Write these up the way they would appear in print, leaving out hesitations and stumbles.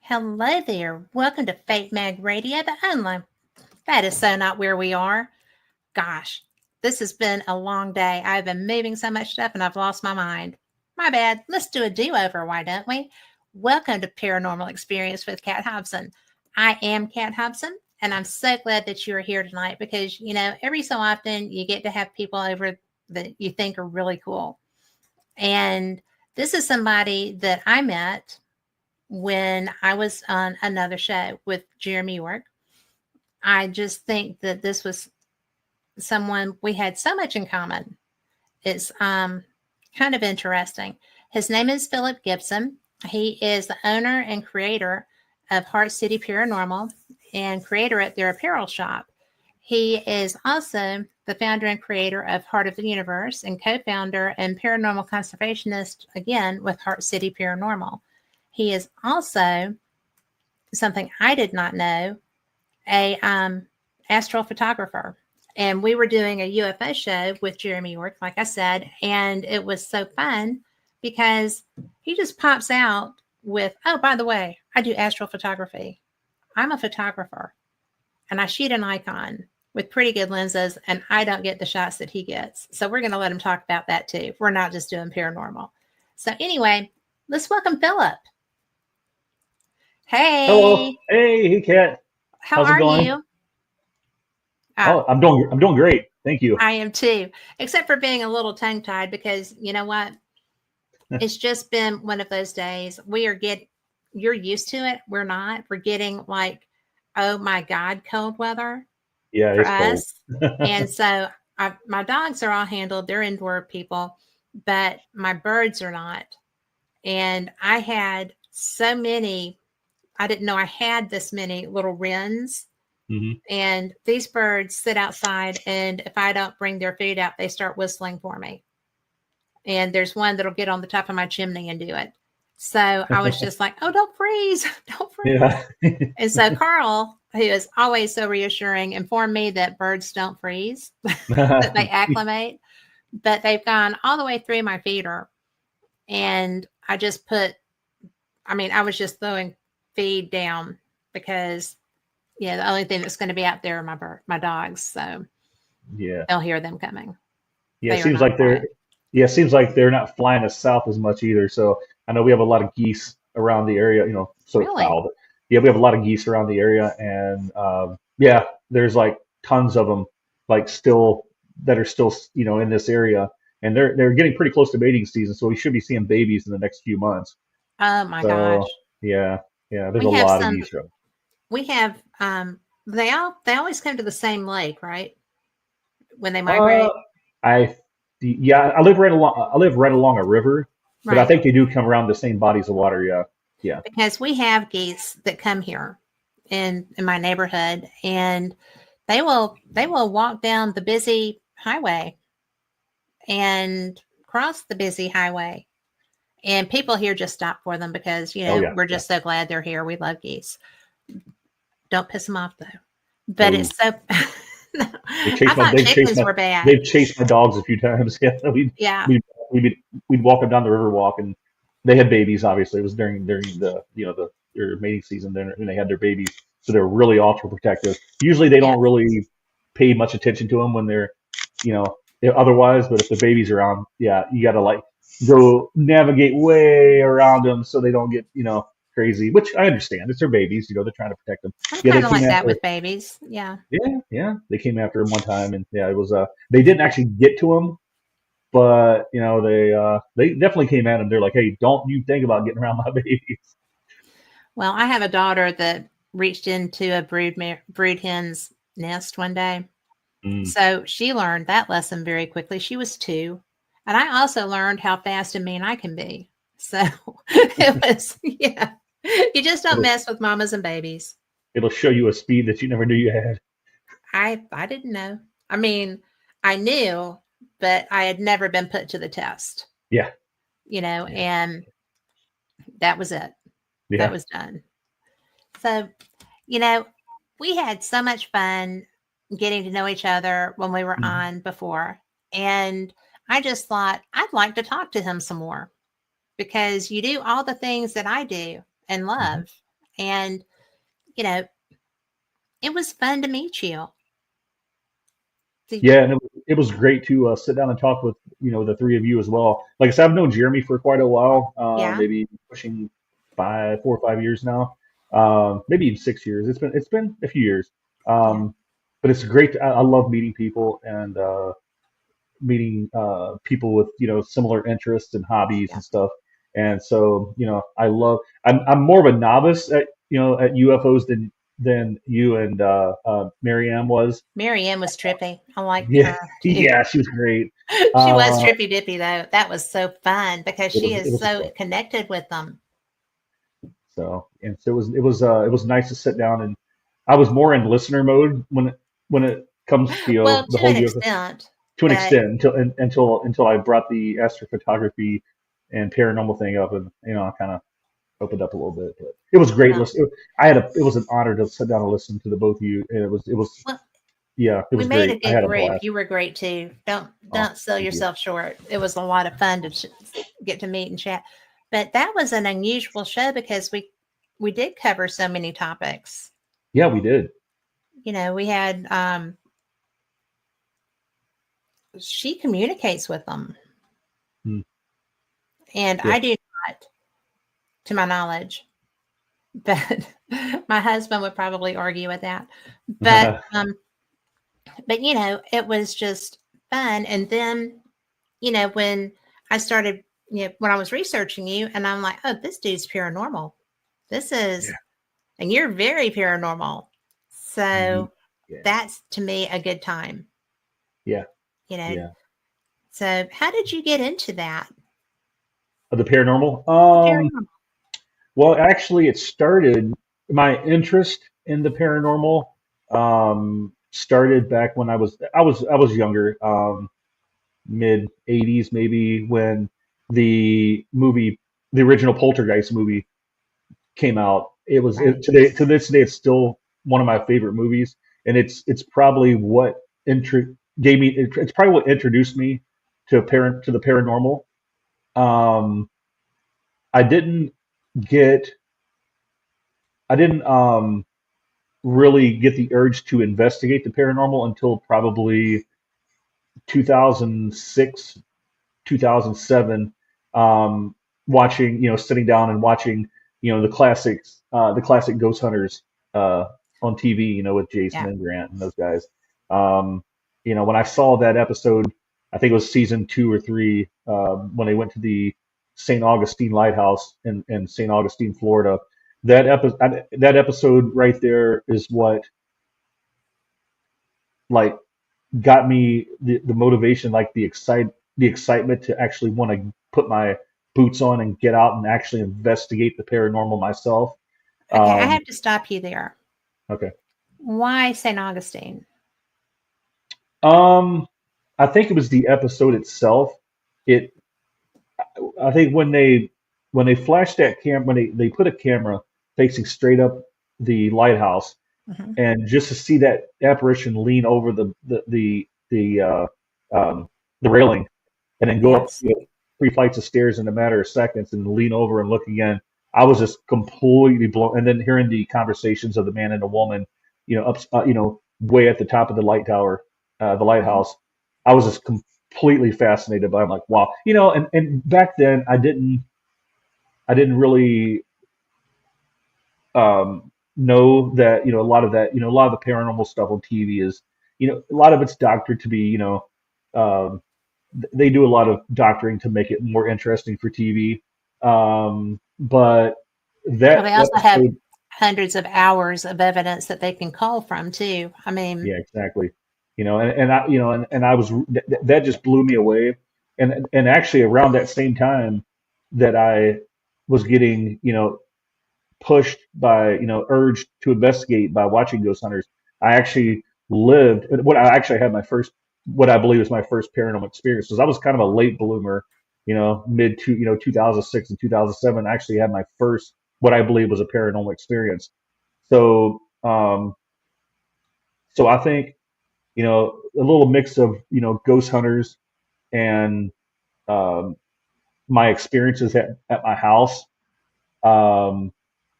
Hello there. Welcome to Fate Mag Radio, the online. That is so not where we are. Gosh, this has been a long day. I've been moving so much stuff and I've lost my mind. My bad. Let's do a do-over, why don't we? Welcome to Paranormal Experience with Kat Hobson. I am Kat Hobson, and I'm so glad that you are here tonight because, every so often you get to have people over that you think are really cool. And this is somebody that I met when I was on another show with Jeremy York. I just think that this was someone we had so much in common. It's kind of interesting. His name is Philip Gibson. He is the owner and creator of Heart City Paranormal and creator at their apparel shop. He is also the founder and creator of Heart of the Universe and co-founder and Paranormal Conservationist, again, with Heart City Paranormal. He is also, something I did not know, a astral photographer. And we were doing a UFO show with Jeremy York, like I said, and it was so fun because he just pops out with, oh, by the way, I do astral photography. I'm a photographer, and I shoot an icon with pretty good lenses, and I don't get the shots that he gets. So we're going to let him talk about that too. We're not just doing paranormal. So anyway, let's welcome Philip. Hey. Hello. Hey, Kat. How How's it are going? you? I'm doing great. Thank you. I am too, except for being a little tongue-tied because you know what? It's just been one of those days. You're used to it. We're not. We're getting like, oh my God, cold weather Yeah, for it's cold. us. And so my dogs are all handled. They're indoor people, but my birds are not. And I had so many, I didn't know I had this many little wrens. hmm And these birds sit outside, and if I don't bring their food out, they start whistling for me. And there's one that'll get on the top of my chimney and do it. So I was just like, oh, don't freeze. Don't freeze. Yeah. And so Carl, who is always so reassuring, informed me that birds don't freeze, that they acclimate. But they've gone all the way through my feeder. And I was just throwing feed down because, the only thing that's going to be out there are my dogs. So Yeah. they'll hear them coming. Yeah. They are not quiet. It seems like they're not flying us south as much either. So I know we have a lot of geese around the area, sort of Really? foul, but yeah, we have a lot of geese around the area, and yeah, there's like tons of them, like still that are still, in this area, and they're getting pretty close to mating season, so we should be seeing babies in the next few months. Oh my gosh. So yeah, yeah, there's We a have lot of some, geese around. we have, they always come to the same lake, right? When they Uh, migrate. I yeah, I live right along a river, but I Right. think they do come around the same bodies of water. Yeah, yeah. Because we have geese that come here in my neighborhood, and they will walk down the busy highway and cross the busy highway. And people here just stop for them because, Oh yeah, we're yeah. just so glad they're here. We love geese. Don't piss them off though. But No, it's so, no, they I chased my thought they've chased chickens my were bad. they've chased my dogs a few times. Yeah, Yeah. we we'd walk them down the river walk, and they had babies. Obviously, it was during the their mating season. Then when they had their babies, so they're really ultra protective. Usually, they don't Yes. really pay much attention to them when they're you know otherwise. But if the baby's around, yeah, you got to like go navigate way around them so they don't get crazy. Which I understand. It's their babies. They're trying to protect them. I'm Yeah, they kind of came like that after. with babies. Yeah. Yeah, yeah, they came after him one time, and yeah, it was they didn't actually get to him, but they definitely came at him. They're like, hey, don't you think about getting around my babies? Well, I have a daughter that reached into a brood hen's nest one day. Mm. So she learned that lesson very quickly. She was 2. And I also learned how fast and mean I can be. So it was, yeah. You just don't It'll mess with mamas and babies. it'll show you a speed that you never knew you had. I didn't know. I mean, I knew, but I had never been put to the test, Yeah, yeah, and that was it. That yeah. was done. So, you know, we had so much fun getting to know each other when we were Mhm. on before. And I just thought I'd like to talk to him some more because you do all the things that I do and Mhm. love. And, you know, it was fun to meet you. Yeah, and it was great to sit down and talk with the three of you as well. Like I said, I've known Jeremy for quite a while, Yeah. maybe pushing 4 or 5 years now, maybe even 6 years. It's been a few years, Yeah. um, but it's great. I love meeting people and meeting people with similar interests and hobbies Yeah. and stuff. And so I love. I'm more of a novice at at UFOs than you and Marianne was. Marianne was trippy. I liked Yeah, her too. yeah, she was great. She was Uh, trippy dippy though. That was so fun because it she was it is was so fun. connected with them. So it was nice to sit down, and I was more in listener mode when it comes to Well, the to whole an UFO extent, to an but extent until I brought the astrophotography and paranormal thing up, and I kind of opened up a little bit. But it was great. well, It was an honor to sit down and listen to the both of you, and it was well, yeah, it we was made great. a I good had a group. blast. You were great too. Don't Oh, don't sell thank you. yourself short. It was a lot of fun to get to meet and chat. But that was an unusual show because we did cover so many topics. Yeah, we did. We had she communicates with them, Mm, and yeah. I do not, to my knowledge. But my husband would probably argue with that. But it was just fun. And then, when I started, when I was researching you, and I'm like, oh, this dude's paranormal. This is, Yeah. and you're very paranormal. Ye- So Yeah. that's to me a good time, Yeah. you know. Yeah. So how did you get into that? The paranormal. The paranormal. Well, actually, it started my interest in the paranormal. Started back when I was younger, mid '80s maybe, when the movie, the original Poltergeist movie came out. Right. To this day, it's still one of my favorite movies, and it's probably what gave me. It's probably what introduced me to the paranormal. Um, I didn't get I didn't really get the urge to investigate the paranormal until probably 2006, 2007, watching, sitting down and watching, the classic Ghost Hunters on TV, with Jason Yeah. and Grant and those guys. Um, when I saw that episode, I think it was season 2 or 3, when they went to the St. Augustine Lighthouse in St. Augustine, Florida. That episode right there is what like got me the motivation, like the excitement to actually want to put my boots on and get out and actually investigate the paranormal myself. Okay. I Um, have to stop you there. okay. Why St. Augustine? Um, I think it was the episode itself. It I think when they flashed that camera, when they put a camera facing straight up the lighthouse, Hmm. and just to see that apparition lean over the railing and then go up Yes. 3 flights of stairs in a matter of seconds and lean over and look again. I was just completely blown. And then hearing the conversations of the man and the woman, way at the top of the light tower, the Mhm. lighthouse, I was just completely fascinated by. It. I'm like, wow, and back then I didn't really know that a lot of that a lot of the paranormal stuff on TV is a lot of it's doctored to be um, they do a lot of doctoring to make it more interesting for TV. But Well, that they also have episode, hundreds of hours of evidence that they can call from too. I mean, yeah, exactly. And I was that just blew me away. And actually around that same time that I was getting pushed by, urged to investigate by watching Ghost Hunters. I actually had my first, what I believe is my first paranormal experience, because I was kind of a late bloomer, mid to, 2006 and 2007. I actually had my first, what I believe was a paranormal experience. So, so I think, a little mix of, Ghost Hunters and, um, my experiences at my house, um,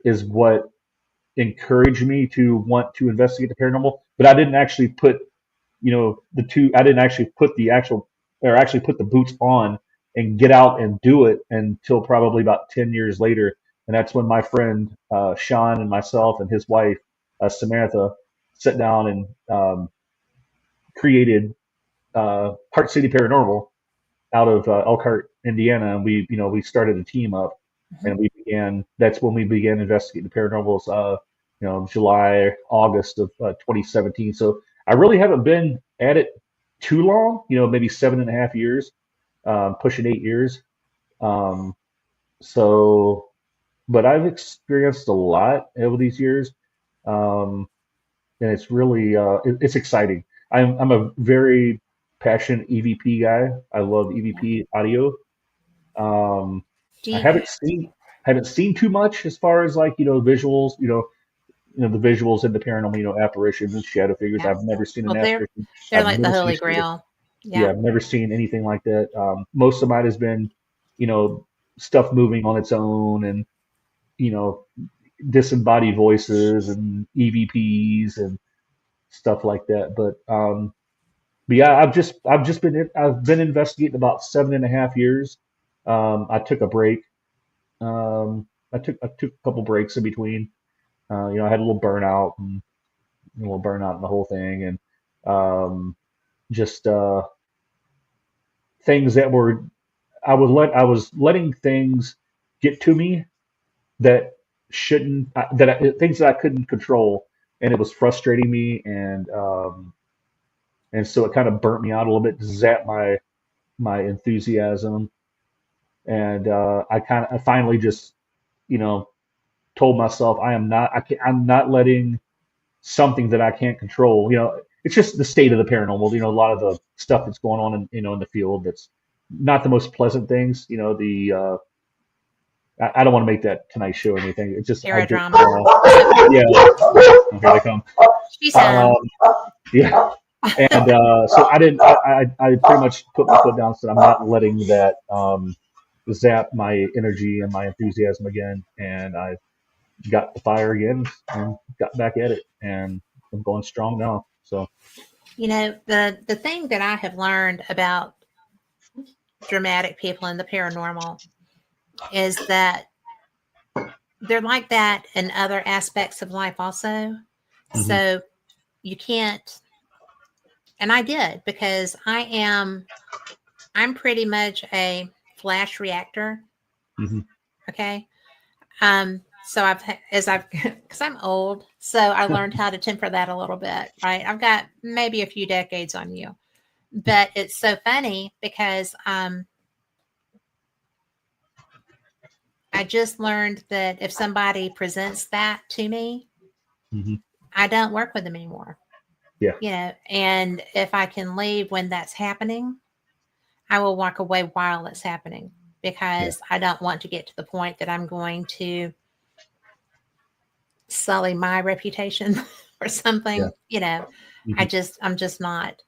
is what encouraged me to want to investigate the paranormal, but I didn't actually put, I didn't actually put the actual, or actually put the boots on and get out and do it until probably about 10 years later. And that's when my friend, Sean, and myself and his wife, Samantha, sat down and created Heart City Paranormal out of Elkhart, Indiana, and we started a team up, Mhm. and that's when we began investigating the paranormals. July, August of 2017. So I really haven't been at it too long. Maybe 7.5 years, pushing 8 years. Um, so, but I've experienced a lot over these years, um, and it's really it's exciting. I'm a very passionate EVP guy. I love Yeah. EVP audio. Um, Do I you, haven't seen too much as far as like visuals. The visuals in the paranormal, apparitions and shadow figures. yeah. I've never seen an Well, they're apparition. they're I've like the never seen a Holy shadow. Grail. Yeah, Yeah. I've never seen anything like that. Most of mine has been, you know, stuff moving on its own, and you know, disembodied voices and EVPs and stuff like that. But yeah, I've been investigating about 7.5 years. I took a break. I took a couple breaks in between. I had a little burnout in the whole thing, and just things that were I was letting things get to me that shouldn't things that I couldn't control, and it was frustrating me, and so it kind of burnt me out a little bit, zapped my enthusiasm, and I finally just you know told myself I'm not letting something that I can't control. It's just the state of the paranormal. A lot of the stuff that's going on in the field that's not the most pleasant things. I don't want to make that tonight's show or anything. It's just I just Drama. yeah. Here they come. She's Um, yeah. And so I didn't. I pretty much put my foot down. So I'm not letting that zap my energy and my enthusiasm again. And I got the fire again and got back at it. And I'm going strong now. So the thing that I have learned about dramatic people in the paranormal is that they're like that in other aspects of life also. hmm So you can't, and I did because I'm pretty much a flash reactor. hmm Okay. So because I'm old, so I learned how to temper that a little bit, right? I've got maybe a few decades on you, but it's so funny because I just learned that if somebody presents that to me, hmm I don't work with them anymore. yeah. And if I can leave when that's happening, I will walk away while it's happening Yeah. because I don't want to get to the point that I'm going to sully my reputation or Yeah. something. hmm I'm just not.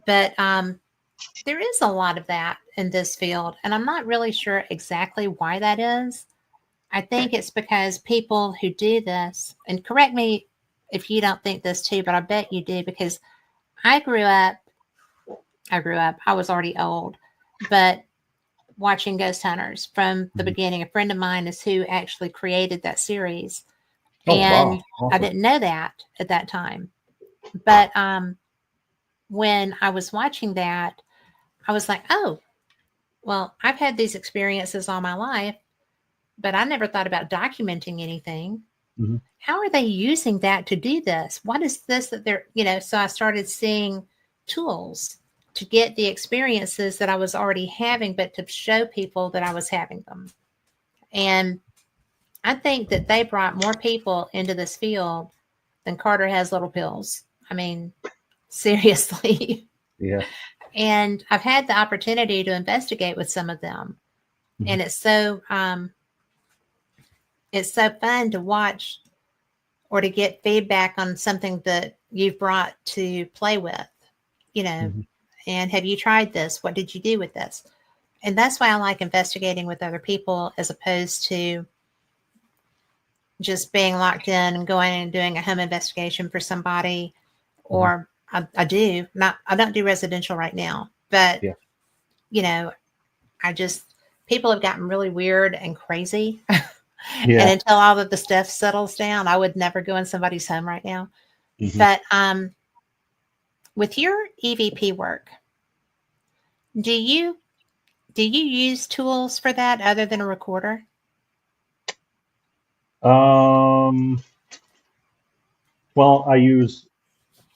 But there is a lot of that in this field, and I'm not really sure exactly why that is. I think it's because people who do this, and correct me if you don't think this too, but I bet you do because I grew up, I was already old, but watching Ghost Hunters from the hmm beginning. A friend of mine is who actually created that series. Oh wow. And I Awesome. didn't know that at that time. But when I was watching that, I was like, oh, well, I've had these experiences all my life, but I never thought about documenting anything. hmm How are they using that to do this? What is this that so I started seeing tools to get the experiences that I was already having, but to show people that I was having them. And I think that they brought more people into this field than Carter has little pills. I mean, seriously. Yeah. And I've had the opportunity to investigate with some of them. hmm And it's so fun to watch or to get feedback on something that you've brought to play with, you know, hmm and have you tried this? What did you do with this? And that's why I like investigating with other people as opposed to just being locked in and going and doing a home investigation for somebody, Mhm. or I do not. I don't do residential right now, but Yeah. you know, I just people have gotten really weird and crazy. And Yeah. until all of the stuff settles down, I would never go in somebody's home right now. Mhm. But with your EVP work, do you use tools for that other than a recorder? Um, well, I use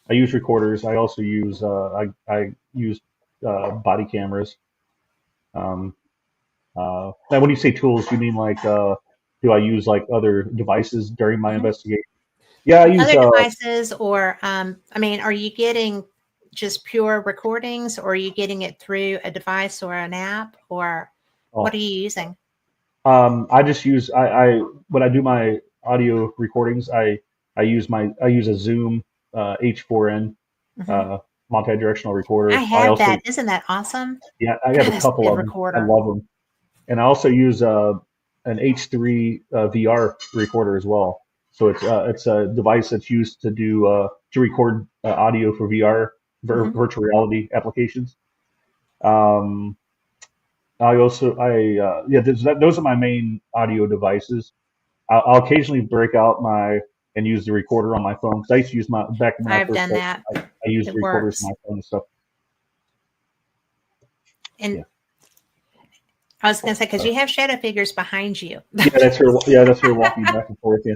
recorders. I also use I use body cameras. Um, now, when you say tools, you mean like do I use like other devices during my Mhm. investigation? Yeah, I use Other devices, or I mean, are you getting just pure recordings, or are you getting it through a device or an app, or what oh, are you using? I just use I when I do my audio recordings, I use a Zoom H4n Mhm. uh, multi-directional I recorder. I have also that. Isn't that awesome? yeah I have God, a that's a couple good of them. I recorder. love them, and I also use an H3 VR recorder as well. So it's a device that's used to record audio for VR Mhm. virtual reality applications. Um, I also I yeah those are my main audio devices. I'll occasionally break out my and use the recorder on my phone because I used to use my back when I I've first done started. that. I used It the recorders on works. my phone and stuff. And Yeah, I was going to say, because uh, you have shadow figures behind you. yeah, that's her. Yeah, that's her walking back and forth. Yeah,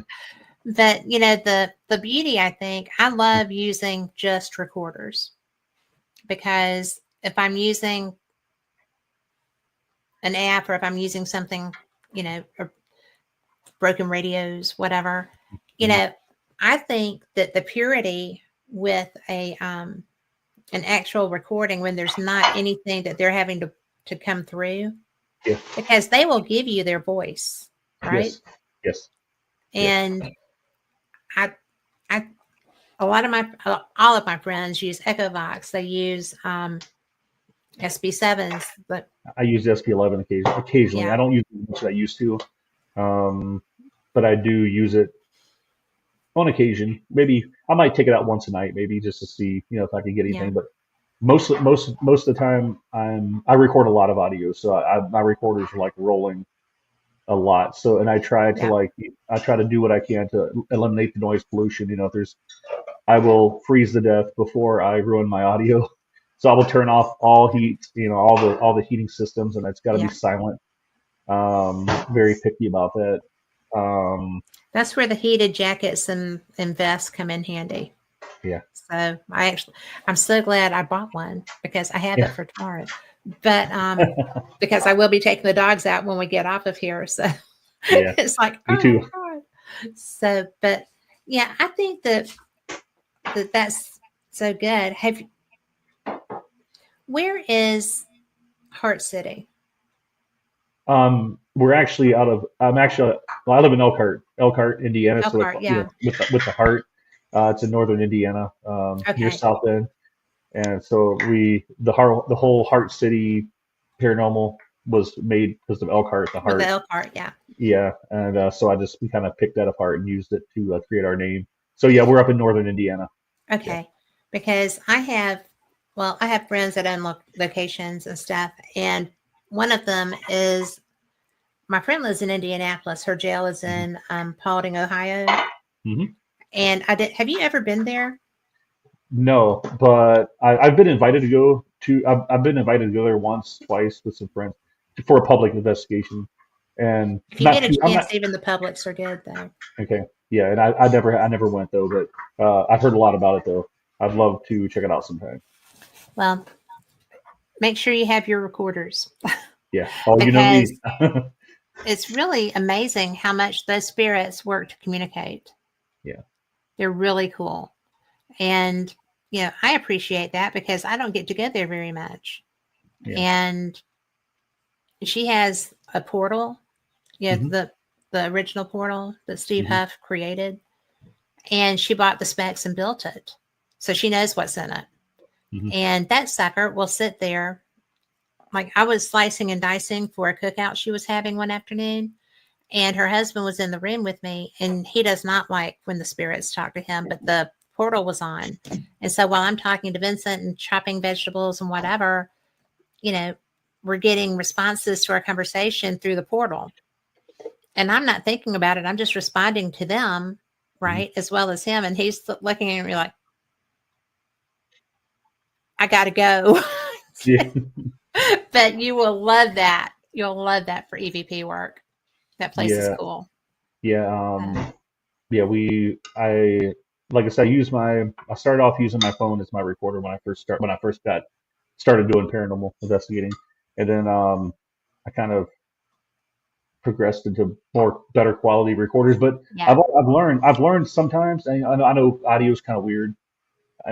But the beauty, I think, I love using just recorders, because if I'm using an app, or if I'm using something, or broken radios, whatever, you Mhm. know, I think that the purity with an actual recording, when there's not anything that they're having to come through, Yeah, because they will give you their voice, right? yes, yes, yeah. And I I a lot of my all of my friends use EchoVox. They use SB7s, but I use SP11 occasionally. I yeah, don't use it as much as I used to, um, but I do use it on occasion. Maybe I might take it out once a night, maybe just to see, if I can get yeah, anything. But most of the time, I record a lot of audio, so my recorders are like rolling a lot. So, and yeah, I try to do what I can to eliminate the noise pollution. If there's, I will freeze to death before I ruin my audio. So I will turn off all heat, all the heating systems, and it's got to be yeah. silent. Very picky about that. Um, That's where the heated jackets and vests come in handy. yeah, So I'm so glad I bought one, because I have yeah, it for tomorrow. But because I will be taking the dogs out when we get off of here. So yeah. it's like, Me oh my too. God. So, but yeah, I think that's so good. Where is Heart City? We're actually out of. I'm actually. Well, I live in Elkhart, Indiana. So Elkhart, yeah. with the heart, it's in northern Indiana, near Okay. South End, and so the whole Heart City Paranormal was made because of Elkhart, the With the heart. Elkhart, yeah. Yeah, and so we kind of picked that apart and used it to create our name. So yeah, we're up in northern Indiana. Yeah. Okay. Because I have friends that own locations and stuff. And one of them is my friend lives in Indianapolis. Her jail is hmm in Paulding, Ohio. hmm And have you ever been there? No, but I've been invited to go to. I've been invited to go there once, twice with some friends for a public investigation, and If you not get a too. I'm chance, not even the publics are good, though. okay. Yeah, and I never went though, but I've heard a lot about it though. I'd love to check it out sometime. Well, make sure you have your recorders, Yeah. Oh, you know because me. it's really amazing how much those spirits work to communicate. Yeah. They're really cool. And, I appreciate that, because I don't get to go there very much. Yeah. And she has a portal, hmm the original portal that Steve hmm Huff created, and she bought the specs and built it. So she knows what's in it. hmm And that sucker will sit there. Like, I was slicing and dicing for a cookout she was having one afternoon, And her husband was in the room with me, and he does not like when the spirits talk to him, but the portal was on. And so while I'm talking to Vincent and chopping vegetables and whatever, we're getting responses to our conversation through the portal. And I'm not thinking about it. I'm just responding to them, right? As well as him. And he's looking at me like, I got to go. Yeah. But you will love that. You'll love that for EVP work. That place is Yeah. cool. Yeah. Yeah. Like I said, I started off using my phone as my recorder when I first got started doing paranormal investigating. And then, I kind of progressed into better quality recorders, but Yeah. I've learned sometimes, and I know audio is kind of weird.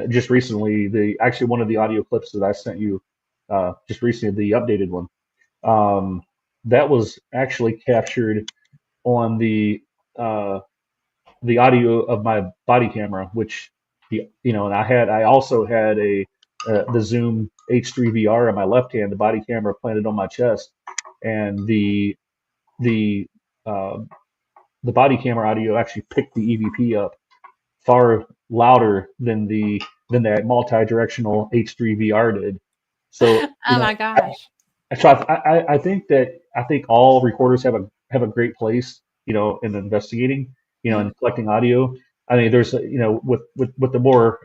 Just recently, one of the audio clips that I sent you, just recently, the updated one, um, that was actually captured on uh, the audio of my body camera, which and I also had the Zoom H3 VR on my left hand, the body camera planted on my chest, and the uh, the body camera audio actually picked the EVP up far louder than that multi-directional H3 VR did. So Oh my gosh. I think all recorders have a great place, in investigating, Mm. and collecting audio. I mean, there's with the more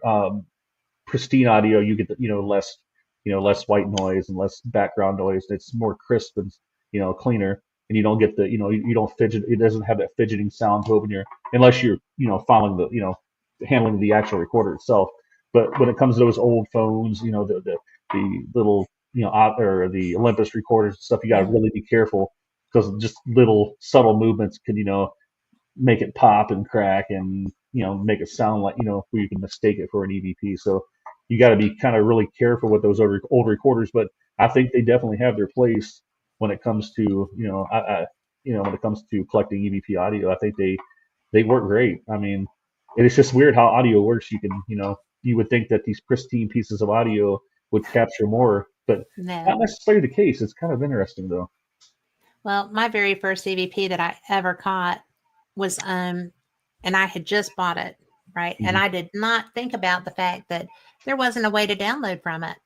pristine audio, you get less white noise and less background noise. It's more crisp and cleaner, and you don't get you don't fidget. It doesn't have that fidgeting sound to open your unless you're following handling the actual recorder itself. But when it comes to those old phones, the little or the Olympus recorders and stuff, you got to Mm. really be careful because just little subtle movements can make it pop and crack and make it sound like where you can mistake it for an EVP. So you got to be kind of really careful with those old recorders. But I think they definitely have their place when it comes to when it comes to collecting EVP audio. I think they work great. I mean, it's just weird how audio works. You can you would think that these pristine pieces of audio would capture more, but not No. necessarily the case. It's kind of interesting though. Well, my very first EVP that I ever caught was and I had just bought it, right? And Hmm. I did not think about the fact that there wasn't a way to download from it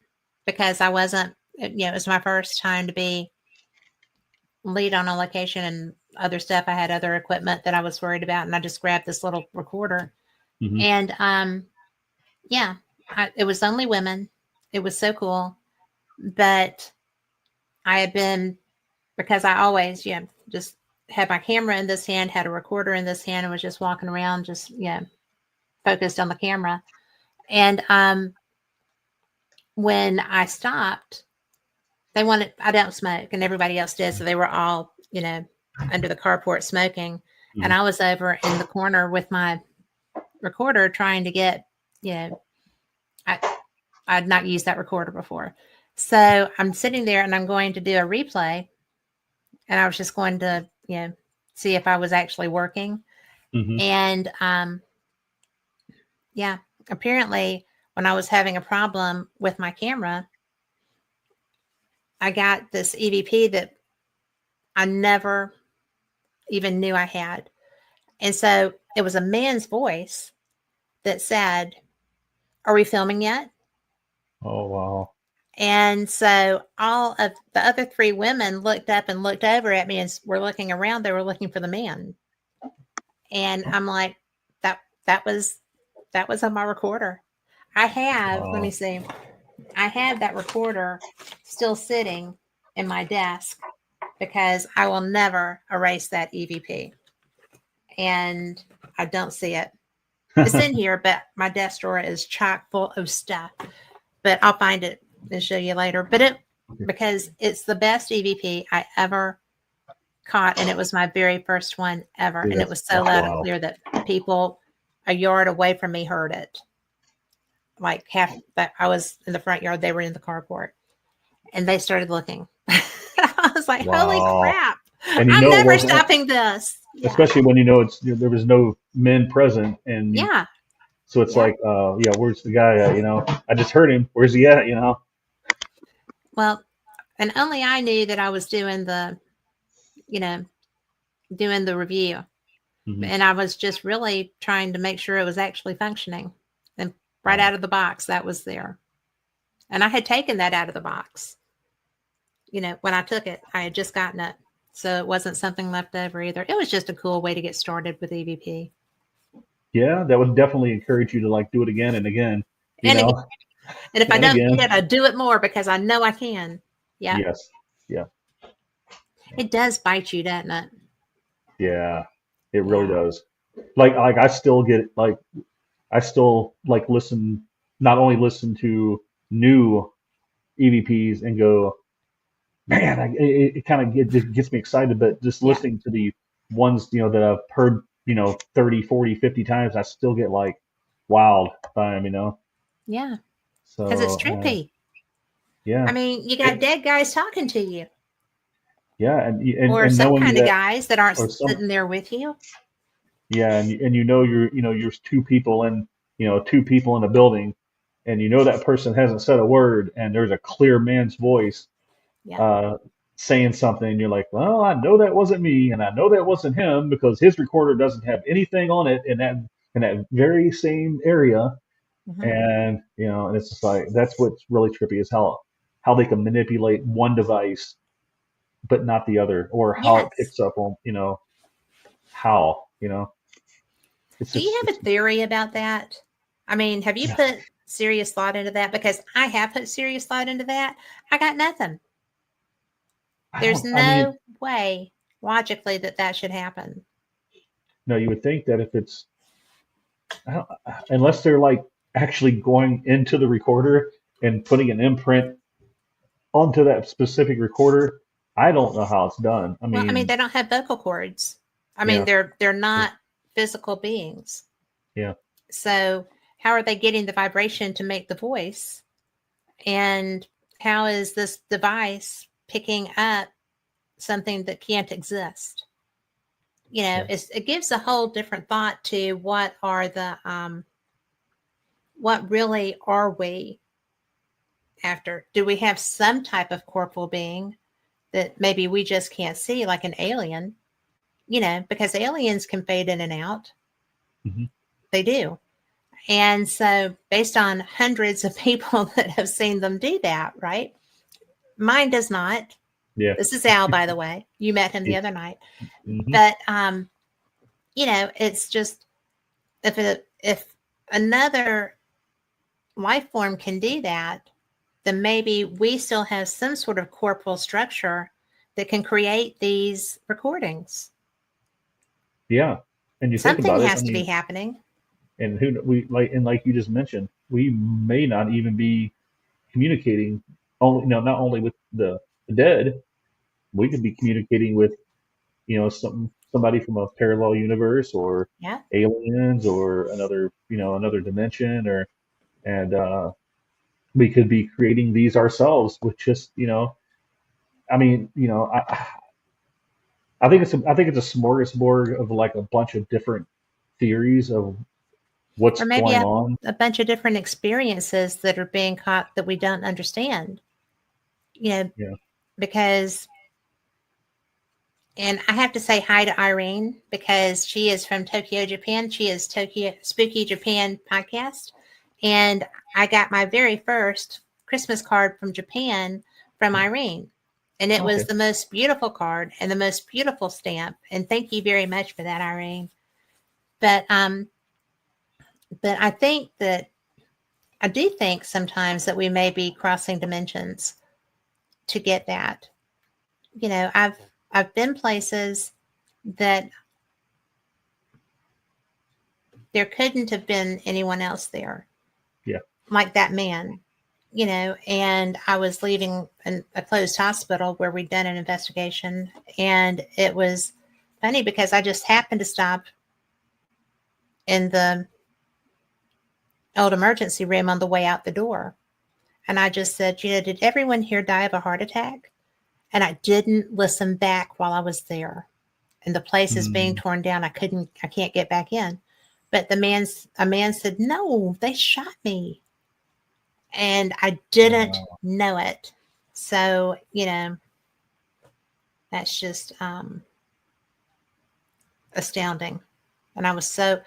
because I wasn't, it was my first time to be lead on a location and other stuff. I had other equipment that I was worried about, and I just grabbed this little recorder. Hmm. And yeah, it was only women. It was so cool. But I had been, because I always, just had my camera in this hand, had a recorder in this hand, and was just walking around, just, focused on the camera. And when I stopped, I don't smoke, and everybody else did. So they were all, under the carport smoking. And Hmm. I was over in the corner with my recorder trying to get, I, I'd not used that recorder before. So I'm sitting there and I'm going to do a replay, and I was just going to, see if I was actually working. Hmm. And yeah, apparently when I was having a problem with my camera, I got this EVP that I never even knew I had. And so it was a man's voice that said, "Are we filming yet?" Oh wow. And so all of the other three women looked up and looked over at me and were looking around. They were looking for the man. And I'm like, that was on my recorder. Let me Wow. see. I have that recorder still sitting in my desk because I will never erase that EVP. And I don't see it. It's in here, but my desk drawer is chock full of stuff. But I'll find it and show you later. Because it's the best EVP I ever caught, and it was my very first one ever. Dude, And it was so that's loud and wow. clear that people a yard away from me heard it. Like half that I was in the front yard, they were in the carport, and they started looking. I was like, "Holy Wow. crap! And I'm it never wasn't, stopping this." Yeah, especially when there was no men present, and yeah, so it's yeah. like, yeah, where's the guy at? I just heard him. Where's he at? Well, and only I knew that I was doing the, you know, doing the review. Mhm. And I was just really trying to make sure it was actually functioning. And right Wow. out of the box, that was there. And I had taken that out of the box. When I took it, I had just gotten it. So it wasn't something left over either. It was just a cool way to get started with EVP. Yeah, that would definitely encourage you to like do it again and again, you And again, know, and if I and don't again. get it, I do it more because I know I can. Yeah. Yes. Yeah. It does bite you, doesn't it? Yeah. It really Yeah. does. Like I still get like I still like listen, not only listen to new EVPs and go, man, it kind of just gets me excited, but just Yeah. listening to the ones, that I've heard, 30, 40, 50 times, I still get like wild time. Yeah. Because it's So, trippy. I yeah, mean, you got it, dead guys talking to you, yeah. or And some knowing kind of that, guys that aren't or some, sitting there with you. yeah. And you're two people in a building and that person hasn't said a word and there's a clear man's voice Yeah. uh, saying something, and you're like, well, I know that wasn't me, and I know that wasn't him because his recorder doesn't have anything on it in that very same area, Hmm. and it's just like that's what's really trippy is how they can manipulate one device but not the other, or how it Yes. picks up on how it's Do you just have it's a theory about that? I mean, have you yeah. put serious thought into that? Because I have put serious thought into that. I got nothing. I There's don't. I mean, no way logically that should happen. no, you would think that if it's I don't, unless they're like actually going into the recorder and putting an imprint onto that specific recorder, I don't know how it's done. I Well, I mean, mean, they don't have vocal cords. I mean, yeah, they're not physical beings. yeah, So how are they getting the vibration to make the voice? And how is this device picking up something that can't exist? yeah, It gives a whole different thought to what really are we after? Do we have some type of corporal being that maybe we just can't see, like an alien? Because aliens can fade in and out. hmm, They do. And so, based on hundreds of people that have seen them do that, right? Mine does not. yeah, This is Al, by the way. You met him the yeah, other night. hmm, But it's just if another life form can do that, then maybe we still have some sort of corporal structure that can create these recordings. yeah. And you think Something about it, I has to be mean, happening. and like you just mentioned, we may not even be communicating only, not only with the dead, we could be communicating with, somebody from a parallel universe or Yeah. aliens or another dimension and we could be creating these ourselves with just I mean I think it's a smorgasbord of like a bunch of different theories of what's Or maybe going on. a bunch of different experiences that are being caught that we don't understand, you know, Yeah. because, and I have to say hi to Irene because she is from Tokyo, Japan. She is Tokyo Spooky Japan podcast. And I got my very first Christmas card from Japan from Irene. And it was Okay. the most beautiful card and the most beautiful stamp. And thank you very much for that, Irene. But but I do think sometimes that we may be crossing dimensions to get that. I've been places that there couldn't have been anyone else there, Yeah. like that man, and I was leaving a closed hospital where we'd done an investigation. And it was funny because I just happened to stop in the old emergency room on the way out the door. And I just said, did everyone here die of a heart attack? And I didn't listen back while I was there. And the place is being Mm, torn down. I can't get back in. But a man said, no, they shot me. And I didn't wow. know it. So, that's just, astounding. And I'm still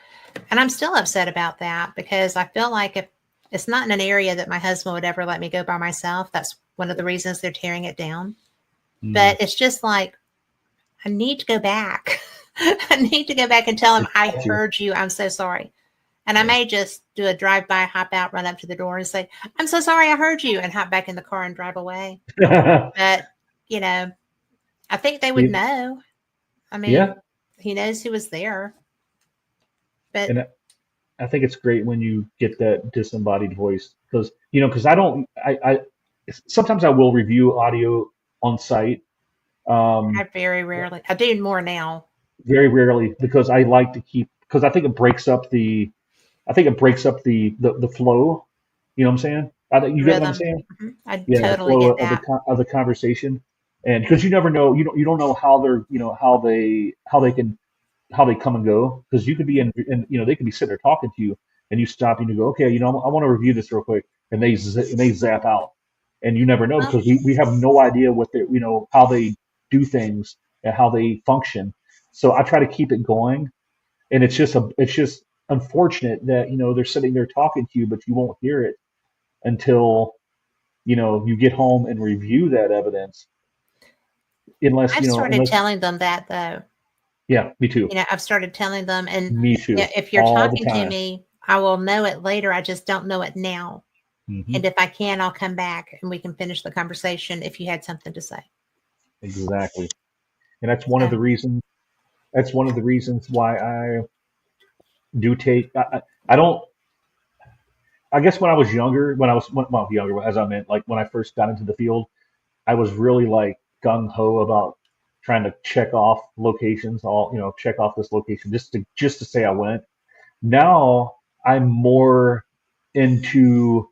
upset about that because I feel like if it's not in an area that my husband would ever let me go by myself, that's one of the reasons they're tearing it down. But it's just like, I need to go back. I need to go back and tell him, I heard you. I'm so sorry. And I may just do a drive-by, hop out, run up to the door and say, I'm so sorry, I heard you, and hop back in the car and drive away. But, you know, I think they would know. I mean, he knows who was there. But and I think it's great when you get that disembodied voice because, you know, because I sometimes I will review audio on site. I very rarely, I do more now. Very rarely because I like to keep, because I think it breaks up the flow. You know what I'm saying? You get what I'm Rhythm. saying? I Yeah, the totally flow get that. of the conversation, and because you never know, you don't know how they're, you know, how they come and go, because you could be in, you know, they could be sitting there talking to you, and you stop and you go, okay, you know, I want to review this real quick, and they zap out, and you never know Well, because we have no idea what they, you know, how they do things and how they function. So I try to keep it going, and it's just unfortunate that, you know, they're sitting there talking to you, but you won't hear it until, you know, you get home and review that evidence. Unless, I've you know, started unless, telling them that though. yeah, me too, I've started telling them, and me too, if you're all the talking to time. me, I will know it later. I just don't know it now. Hmm. And if I can, I'll come back and we can finish the conversation if you had something to say. Exactly, and So, that's one of the reasons why I do take. I don't. I guess when I was younger, well, younger, as I meant, like when I first got into the field, I was really like gung ho about trying to check off locations, all, you know, check off this location just to say I went. Now I'm more into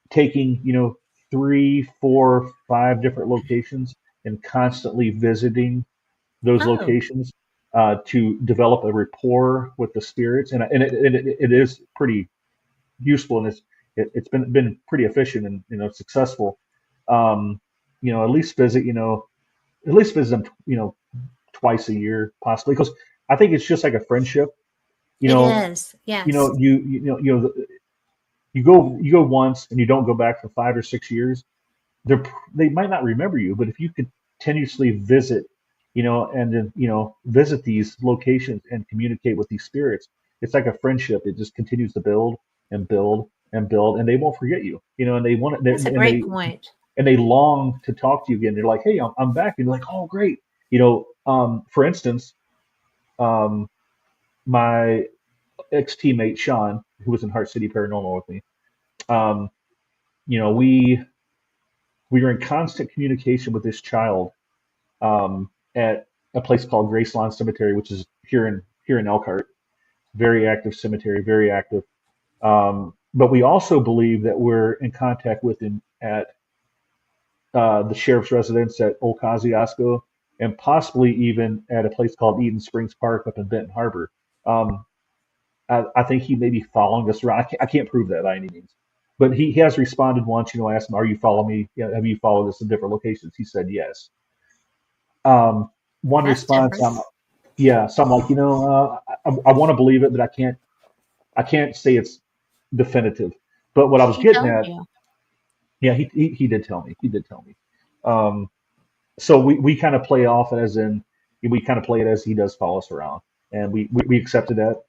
taking, you know, three, four, five different locations and constantly visiting those oh, locations to develop a rapport with the spirits, and it is pretty useful, and it's been pretty efficient and, you know, successful. Um, you know, at least visit them, you know, twice a year possibly, because I think it's just like a friendship. You it know, is. Yes. you go once and you don't go back for 5 or 6 years. They might not remember you, but if you continuously visit, you know, and then, you know, visit these locations and communicate with these spirits, it's like a friendship. It just continues to build and build and build, and they won't forget you, you know, and they want it, That's a great point. and they long to talk to you again. They're like, hey, I'm back, and you're like, oh, great, you know. For instance, um, my ex teammate Sean, who was in Heart City Paranormal with me, um, you know, we were in constant communication with this child at a place called Graceland Cemetery, which is here in Elkhart. Very active cemetery, very active. But we also believe that we're in contact with him at the sheriff's residence at Old Kosciuszko, and possibly even at a place called Eden Springs Park up in Benton Harbor. Um, I think he may be following us around. I can't prove that by any means, but he has responded once. You know, I asked him, "Are you following me? Yeah, have you followed us in different locations?" He said yes. Um, one That's response, different. yeah. So I'm like, you know, I want to believe it, but I can't say it's definitive. But what I was He getting told at, you. yeah, he did tell me. He did tell me. Um, so we kind of play off as in, we kind of play it as he does follow us around, and we accepted that.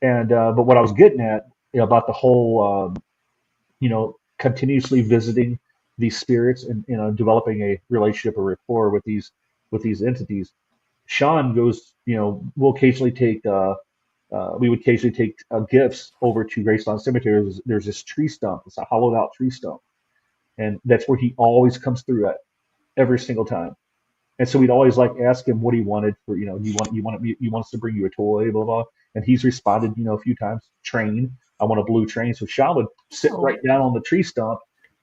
And but what I was getting at, you know, about the whole, you know, continuously visiting these spirits and, you know, developing a relationship or rapport with these entities. Sean goes, you know, we would occasionally take gifts over to Graceland Cemetery. There's this tree stump. It's a hollowed out tree stump, and that's where he always comes through at every single time. And so we'd always like ask him what he wanted for, you know, you want us to bring you a toy, blah blah. And he's responded, you know, a few times, train. I want a blue train. So Sean would sit Oh, right down on the tree stump,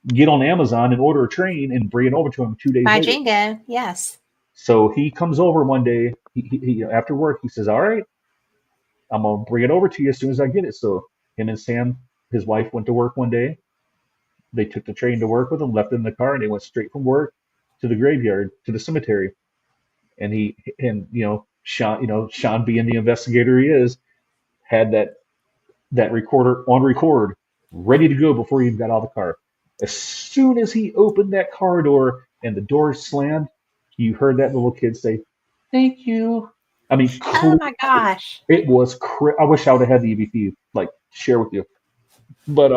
get on Amazon and order a train and bring it over to him 2 days by later. Jingo. Yes. So he comes over one day, after work, he says, all right, I'm gonna bring it over to you as soon as I get it. So him and Sam, his wife, went to work one day. They took the train to work with him, left it in the car, and they went straight from work to the graveyard, to the cemetery. And you know, Sean being the investigator he is, had that recorder on record, ready to go before he even got out of the car. As soon as he opened that car door and the door slammed, you heard that little kid say, "Thank you." I mean, Oh my gosh. it was. I wish I would have had the EVP like share with you, but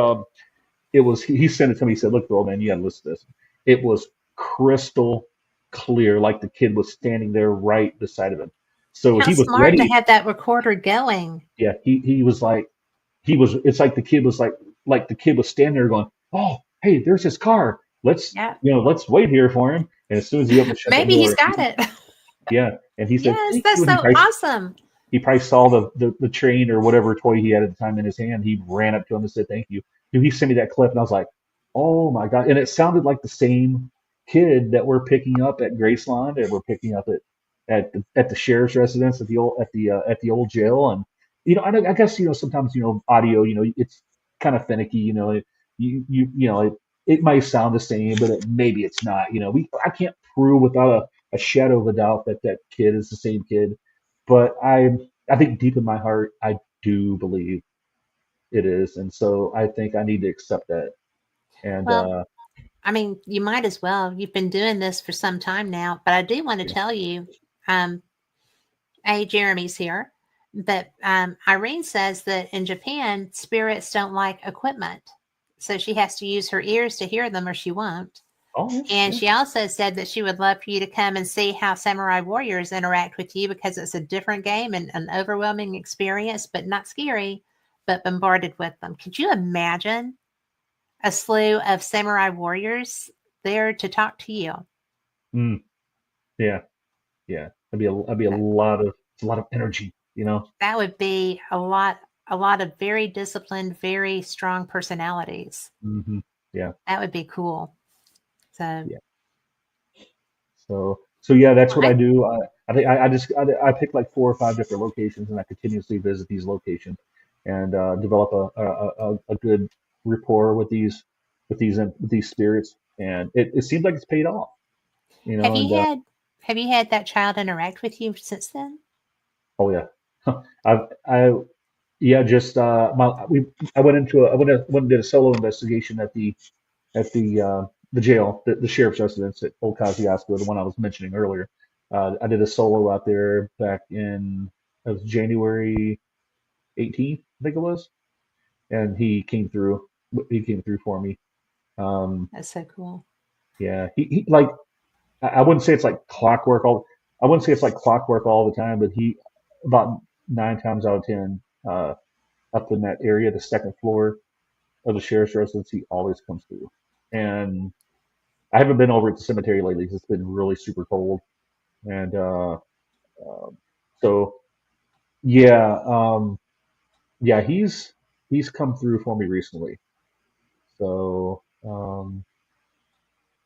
it was. He sent it to me. He said, "Look, bro, man, you gotta listen to this." It was crystal clear, like the kid was standing there right beside of him. So How he was smart to ready. have that recorder going. Yeah, he was like he was. It's like the kid was like the kid was standing there going, "Oh, hey, there's his car. Yeah. Let's wait here for him." And as soon as he opened shut that Maybe he's door, got it. yeah, and he said, Yes, "Thank that's you." And so awesome. he probably saw the train or whatever toy he had at the time in his hand. He ran up to him and said, "Thank you." Dude, he sent me that clip, and I was like, "Oh my god!" And it sounded like the same kid that we're picking up at Graceland, and we're picking up at the sheriff's residence at the old jail. And I guess sometimes audio, it's kind of finicky. It might sound the same, but maybe it's not. I can't prove without a shadow of a doubt that that kid is the same kid, but I think deep in my heart I do believe it is, and so I think I need to accept that. And Well, I mean, you might as well. You've been doing this for some time now, but I do want to yeah. tell you, um, Jeremy's here, but Irene says that in Japan, spirits don't like equipment. So she has to use her ears to hear them or she won't. Oh yeah, And yeah. she also said that she would love for you to come and see how samurai warriors interact with you because it's a different game and an overwhelming experience, but not scary, but bombarded with them. Could you imagine a slew of samurai warriors there to talk to you? Mm, yeah, yeah. That'd be That, a lot of energy. that would be a lot of very disciplined, very strong personalities. Yeah, That would be cool. So, yeah. So yeah, that's well, what I do. I think I pick like 4 or 5 different locations, and I continuously visit these locations and develop a good rapport with these spirits, and it seems like it's paid off. have And have you had that child interact with you since then? oh yeah, I yeah, just I went and did a solo investigation at the jail, the sheriff's residence at Old Kosciuszko, the one I was mentioning earlier. I did a solo out there back in it was January 18th, I think it was, and he came through. He came through for me. Um, That's so cool. yeah, he like I wouldn't say it's like clockwork all. I wouldn't say it's like clockwork all the time, but he about 9 times out of 10 up in that area, the second floor of the sheriff's residence, he always comes through. And I haven't been over at the cemetery lately because it's been really super cold. And so yeah, yeah, he's come through for me recently. So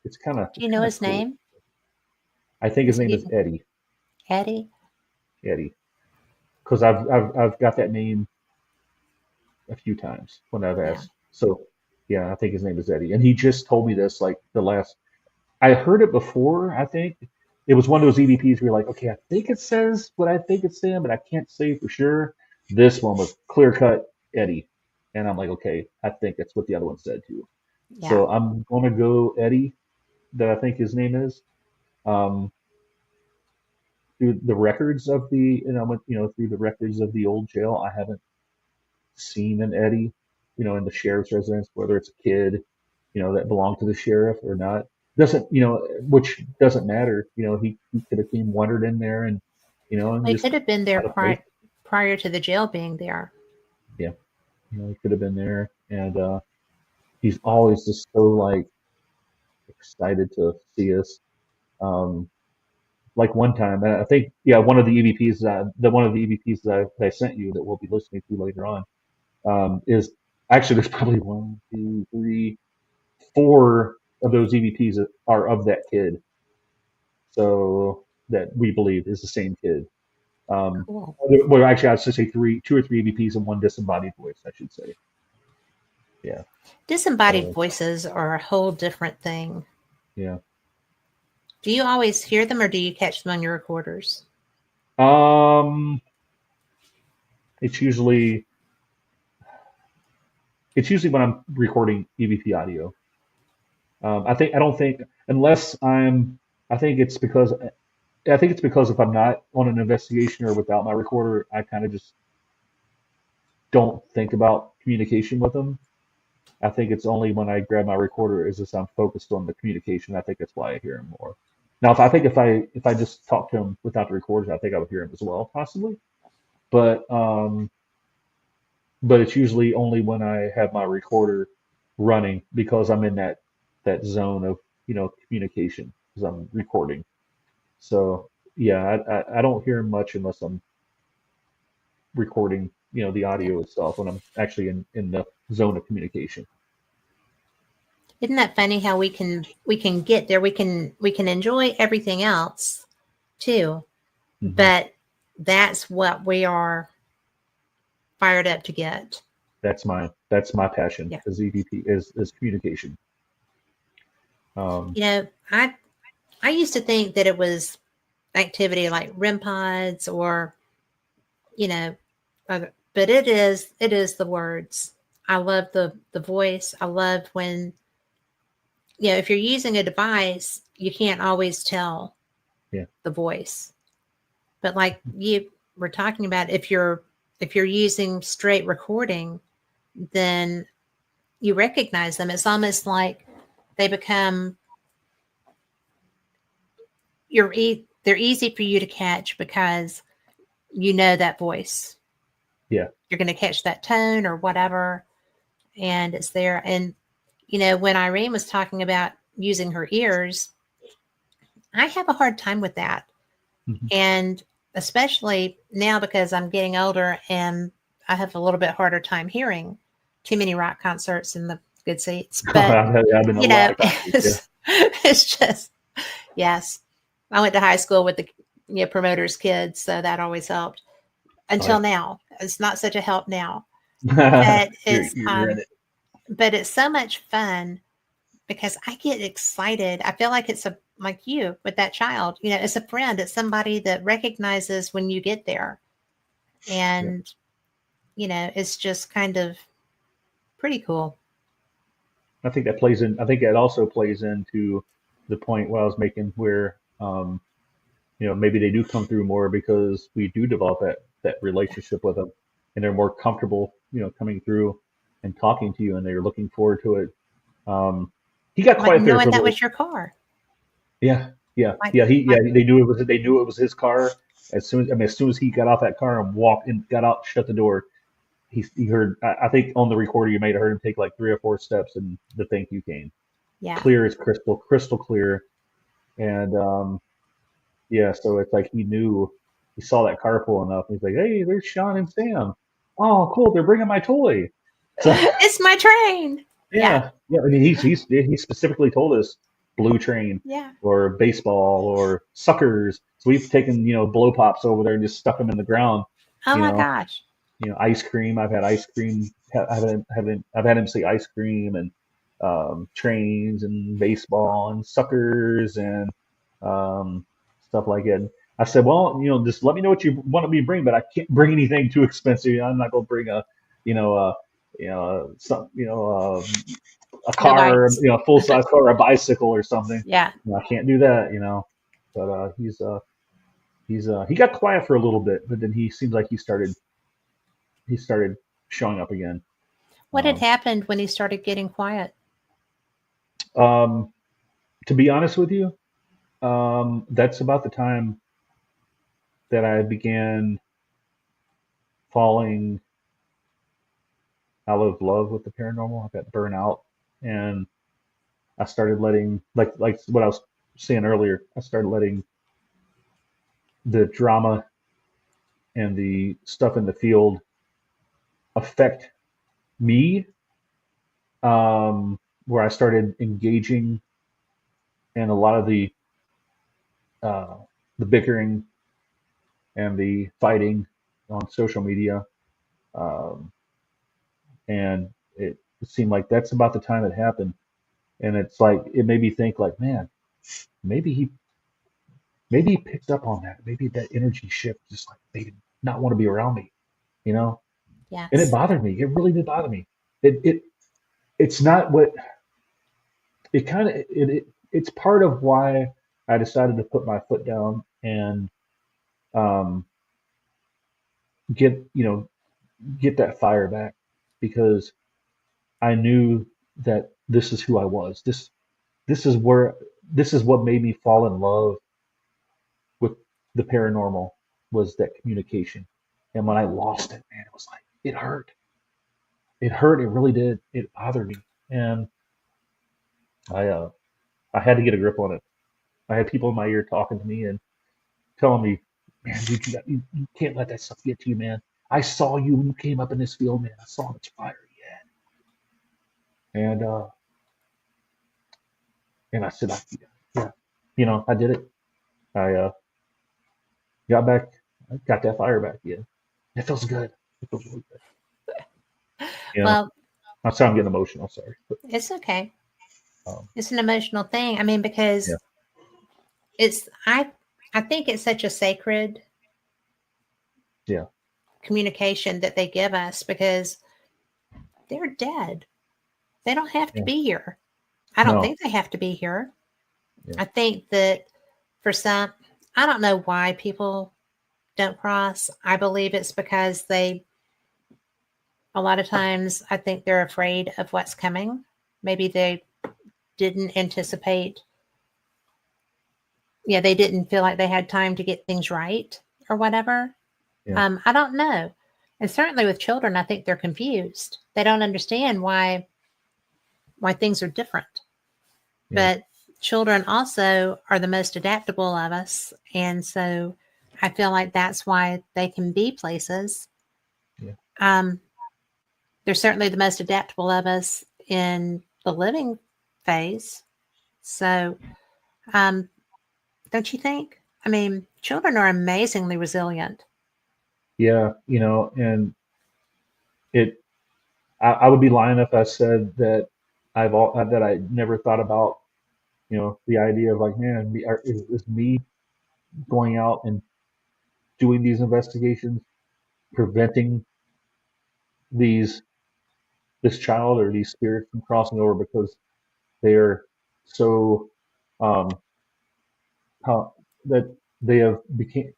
it's kind of Do it's you know kind of his cool. name? I think his Is it name is even Eddie. Eddie? Eddie, because I've got that name a few times when I've Yeah. asked. So yeah, I think his name is Eddie, and he just told me this like the last. I heard it before. I think it was one of those EVPs where you're like, okay, I think it says what I think it's saying, but I can't say for sure. This one was clear cut Eddie, and I'm like, okay, I think that's what the other one said too. Yeah. So I'm gonna go Eddie, that I think his name is. Um, through the records of through the records of the old jail, I haven't seen an Eddie, in the sheriff's residence, whether it's a kid, that belonged to the sheriff or not. Doesn't, which doesn't matter. He could have came wandered in there and Well, he just could have been there out of place. prior to the jail being there. Yeah, he could have been there, and he's always just so like excited to see us. Um, like one time, and I think yeah, one of the EVPs that I sent you that we'll be listening to later on is actually there's probably one, two, three, 4 of those EVPs are of that kid. So that we believe is the same kid. Um, Cool. well, actually, I should say 2 or 3 EVPs and one disembodied voice, I should say. Yeah. Disembodied So voices are a whole different thing. yeah. Do you always hear them or do you catch them on your recorders? Um, it's usually when I'm recording EVP audio. I don't think unless I'm. I think it's because if I'm not on an investigation or without my recorder, I kind of just don't think about communication with them. I think it's only when I grab my recorder is this I'm focused on the communication. I think that's why I hear him more. Now, if I just talk to him without the recorders, I think I would hear him as well, possibly. But it's usually only when I have my recorder running because I'm in that zone of communication because I'm recording. So yeah, I don't hear much unless I'm recording the Yeah. audio itself when I'm actually in the zone of communication. Isn't that funny how we can get there? We can enjoy everything else too, Hmm. but that's what we are fired up to get. That's my passion Yeah. is EVP is communication. Um, You know, I used to think that it was activity like REM pods or you know, but it is the words. I love the voice. I love when if you're using a device, you can't always tell yeah, the voice. But like you were talking about, if you're using straight recording, then you recognize them. It's almost like they become they're easy for you to catch because you know that voice. yeah. You're going to catch that tone or whatever, and it's there. And when Irene was talking about using her ears, I have a hard time with that. Hmm. And especially now because I'm getting older and I have a little bit harder time hearing too many rock concerts in the good seats. But, I've been a lot of concerts. Yeah. it's just, yes. I went to high school with the promoters' kids, so that always helped Oh until yeah. now. It's not such a help now, but You're in it. it's so much fun because I get excited. I feel like it's like you with that child. It's a friend. It's somebody that recognizes when you get there, Yeah. and it's just kind of pretty cool. I think that plays in. I think that also plays into the point what I was making, where maybe they do come through more because we do develop that Yeah. relationship with them, and they're more comfortable, coming through and talking to you, and they're looking forward to it. Um, he got Like quiet there for knowing a that little. was your car. Yeah, yeah, Like yeah. like They knew it was. They knew it was his car. As soon as he got out that car and walked and got out, shut the door. He heard. I think on the recorder you made, I heard him take like 3 or 4 steps, and the thank you came yeah. clear as crystal clear. And yeah, so it's like he knew. He saw that car pulling up. He's like, "Hey, there's Sean and Sam. Oh, cool. They're bringing my toy." So It's my train. Yeah. yeah, yeah. I mean, he specifically told us blue train Yeah. or baseball or suckers. So we've taken blow pops over there and just stuck them in the ground. Oh You my know, gosh. ice cream. I've had ice cream. I've had him say ice cream and trains and baseball and suckers and um, stuff like that. And I said, well, just let me know what you want me to bring, but I can't bring anything too expensive. I'm not going to bring you know, a, some, a No car, bites. a full size car, or a bicycle or something. Yeah. I can't do that. But he got quiet for a little bit, but then he seems like he started showing up again. What had Um, happened when he started getting quiet? um, to be honest with you, that's about the time that I began falling out of love with the paranormal. I got burnt out, and I started letting, like what I was saying earlier. I started letting the drama and the stuff in the field affect me, where I started engaging in a lot of uh, the bickering and the fighting on social media. Um, and it seemed like that's about the time it happened. And it's like it made me think like, man, maybe he maybe he picked up on that. Maybe that energy shift, just like they did not want to be around me, you know. And it Yes. bothered me. It really did bother me. It's not what it kind of it's part of why I decided to put my foot down and um, get get that fire back because I knew that this is who I was. This is where this is what made me fall in love with the paranormal was that communication. And when I lost it, man, it was like it hurt. It hurt. It really did. It bothered me, and I uh, I had to get a grip on it. I had people in my ear talking to me and telling me, "Man, you can't let that stuff get to you, man. I saw you when you came up in this field, man. I saw how much fire you had." And I said, "Yeah, I did it. I got back, I got that fire back again. It feels good. It feels really good. You know, Well, that's how I'm getting emotional. Sorry, but it's okay. um, It's an emotional thing. I mean, yeah, because it's I think it's such a sacred yeah, communication that they give us because they're dead. They don't have to yeah. be here. I don't No, think they have to be here. yeah, I think that for some, I don't know why people don't cross. I believe it's because a lot of times, I think they're afraid of what's coming. Maybe they didn't anticipate, yeah, they didn't feel like they had time to get things right or whatever. yeah, I don't know. And certainly with children, I think they're confused. They don't understand why things are different. yeah, But children also are the most adaptable of us. And so I feel like that's why they can be places. yeah, Um, they're certainly the most adaptable of us in the living phase. So, um, don't you think? I mean, children are amazingly resilient. yeah. And it. I would be lying if I said that that I never thought about the idea of like, man, is me going out and doing these investigations preventing these this child or these spirits from crossing over because they're so um how that they have became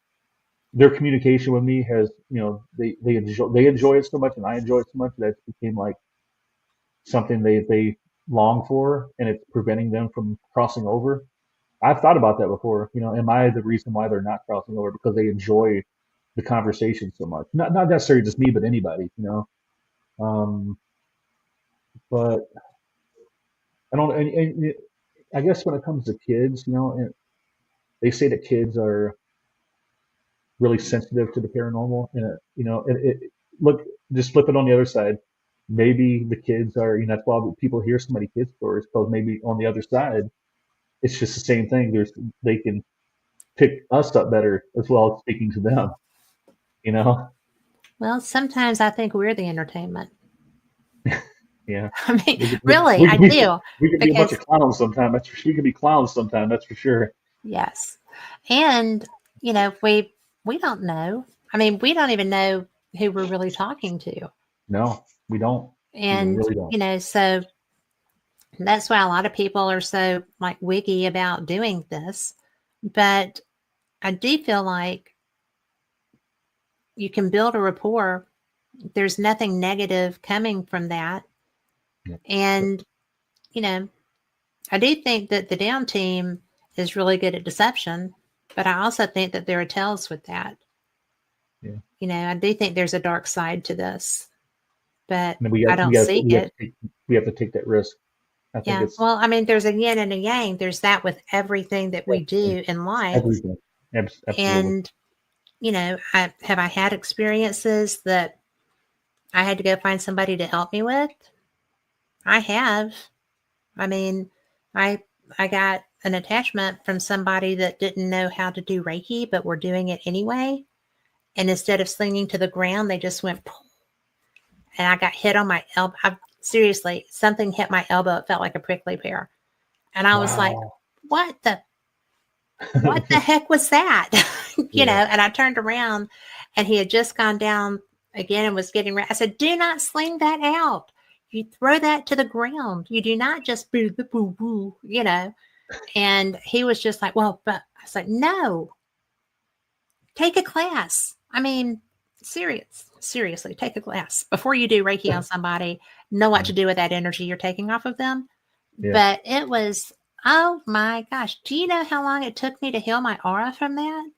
their communication with me has they enjoy it so much and I enjoy it so much that it became like something they long for and it's preventing them from crossing over. I've thought about that before. Am I the reason why they're not crossing over because they enjoy the conversation so much? Not necessarily just me, but anybody. Um, but I don't. And I guess when it comes to kids, and they say that kids are really sensitive to the paranormal, and look, just flip it on the other side. Maybe the kids are, that's why people hear so many kids stories. Because maybe on the other side, it's just the same thing. They can pick us up better as well as speaking to them. You know, Well, sometimes I think we're the entertainment. yeah. I mean, We could, really, we I could be, do. we could be a bunch Because, of clowns sometime. We could be clowns sometime. That's for sure. yes. And, we don't know. I mean, we don't even know who we're really talking to. No, we don't. We And, really don't. so that's why a lot of people are so like wiggy about doing this. But I do feel like you can build a rapport. There's nothing negative coming from that. Yeah. And, you know, I do think that the down team is really good at deception, but I also think that there are tells with that. Yeah. I do think there's a dark side to this, but And I don't seek it. we have to take that risk. I think Yeah. it's Well, I mean, there's a yin and a yang. There's that with everything that we everything. do in life. Everything. Absolutely. And, I had experiences that I had to go find somebody to help me with. I have. I mean, I I got an attachment from somebody that didn't know how to do Reiki, but were doing it anyway. And instead of slinging to the ground, they just went, "Poof," and I got hit on my elbow. Seriously, something hit my elbow. It felt like a prickly pear. And I was like, Wow. what the? what the heck was that? Yeah. And I turned around and he had just gone down again and was getting ready. I said, do not sling that out. You throw that to the ground. You do not just boo, boo, boo, And he was just like, well, but I was like, no, take a class. I mean, seriously, take a class before you do Reiki on somebody. Know what to do with that energy you're taking off of them. Yeah. But it was, oh my gosh. Do you know how long it took me to heal my aura from that?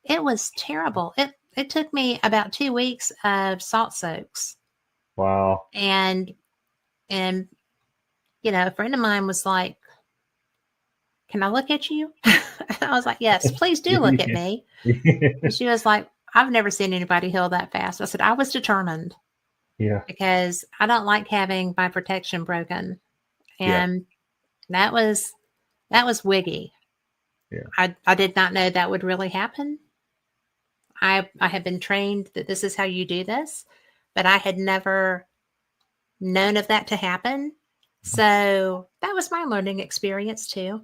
It was terrible. It took me about 2 weeks of salt soaks. Wow. And a friend of mine was like, can I look at you? I was like, yes, please do look at me. And she was like, I've never seen anybody heal that fast. I said, I was determined. Yeah. Because I don't like having my protection broken. And that was wiggy. Yeah. I did not know that would really happen. I have been trained that this is how you do this, but I had never known of that to happen. So that was my learning experience too.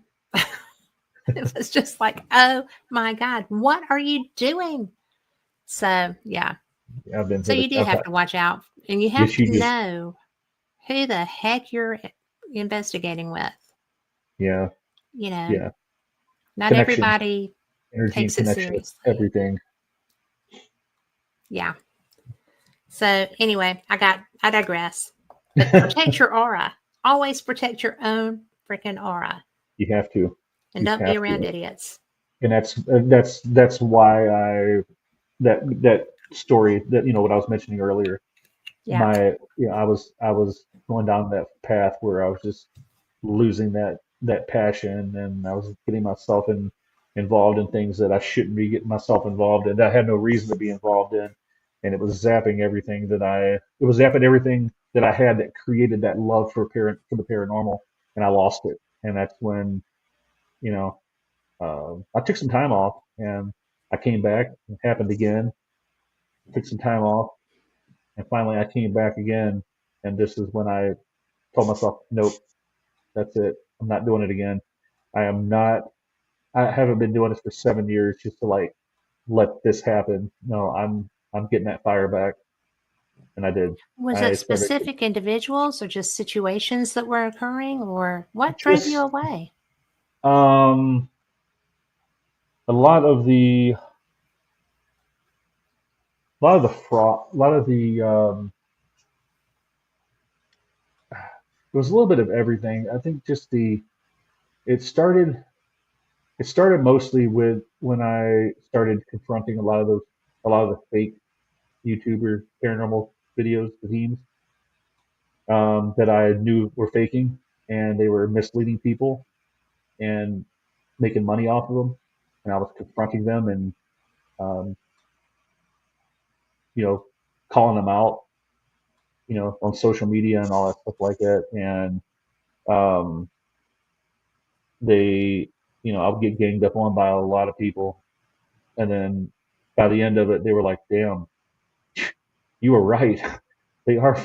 It was just like, oh my God, what are you doing? So yeah. I've been So you do have to watch out, and you have to know who the heck you're investigating with. Yeah. Not connection. Everybody energy takes it seriously. Everything. Yeah. So anyway, I digress. But protect your aura. Always protect your own freaking aura. You have to. And don't be around idiots. And that's why that story that what I was mentioning earlier. Yeah. I was going down that path where I was just losing that passion, and I was getting myself involved in things that I shouldn't be getting myself involved in, that I had no reason to be involved in. And it was zapping everything that I had that created that love for the paranormal, and I lost it. And that's when, I took some time off, and I came back. It happened again. Took some time off, and finally I came back again. And this is when I told myself, nope, that's it. I'm not doing it again. I am not. I haven't been doing this for 7 years just to let this happen. No, I'm getting that fire back, and I did. Was it specific individuals or just situations that were occurring, or what drove you away? A lot of the fraud, it was a little bit of everything. I think just it started mostly with when I started confronting a lot of the fake YouTuber paranormal videos, the memes, that I knew were faking, and they were misleading people and making money off of them. And I was confronting them and, um, calling them out, on social media and all that stuff like that. And, um, they, I'll get ganged up on by a lot of people. And then by the end of it, they were like, damn, you were right. They are,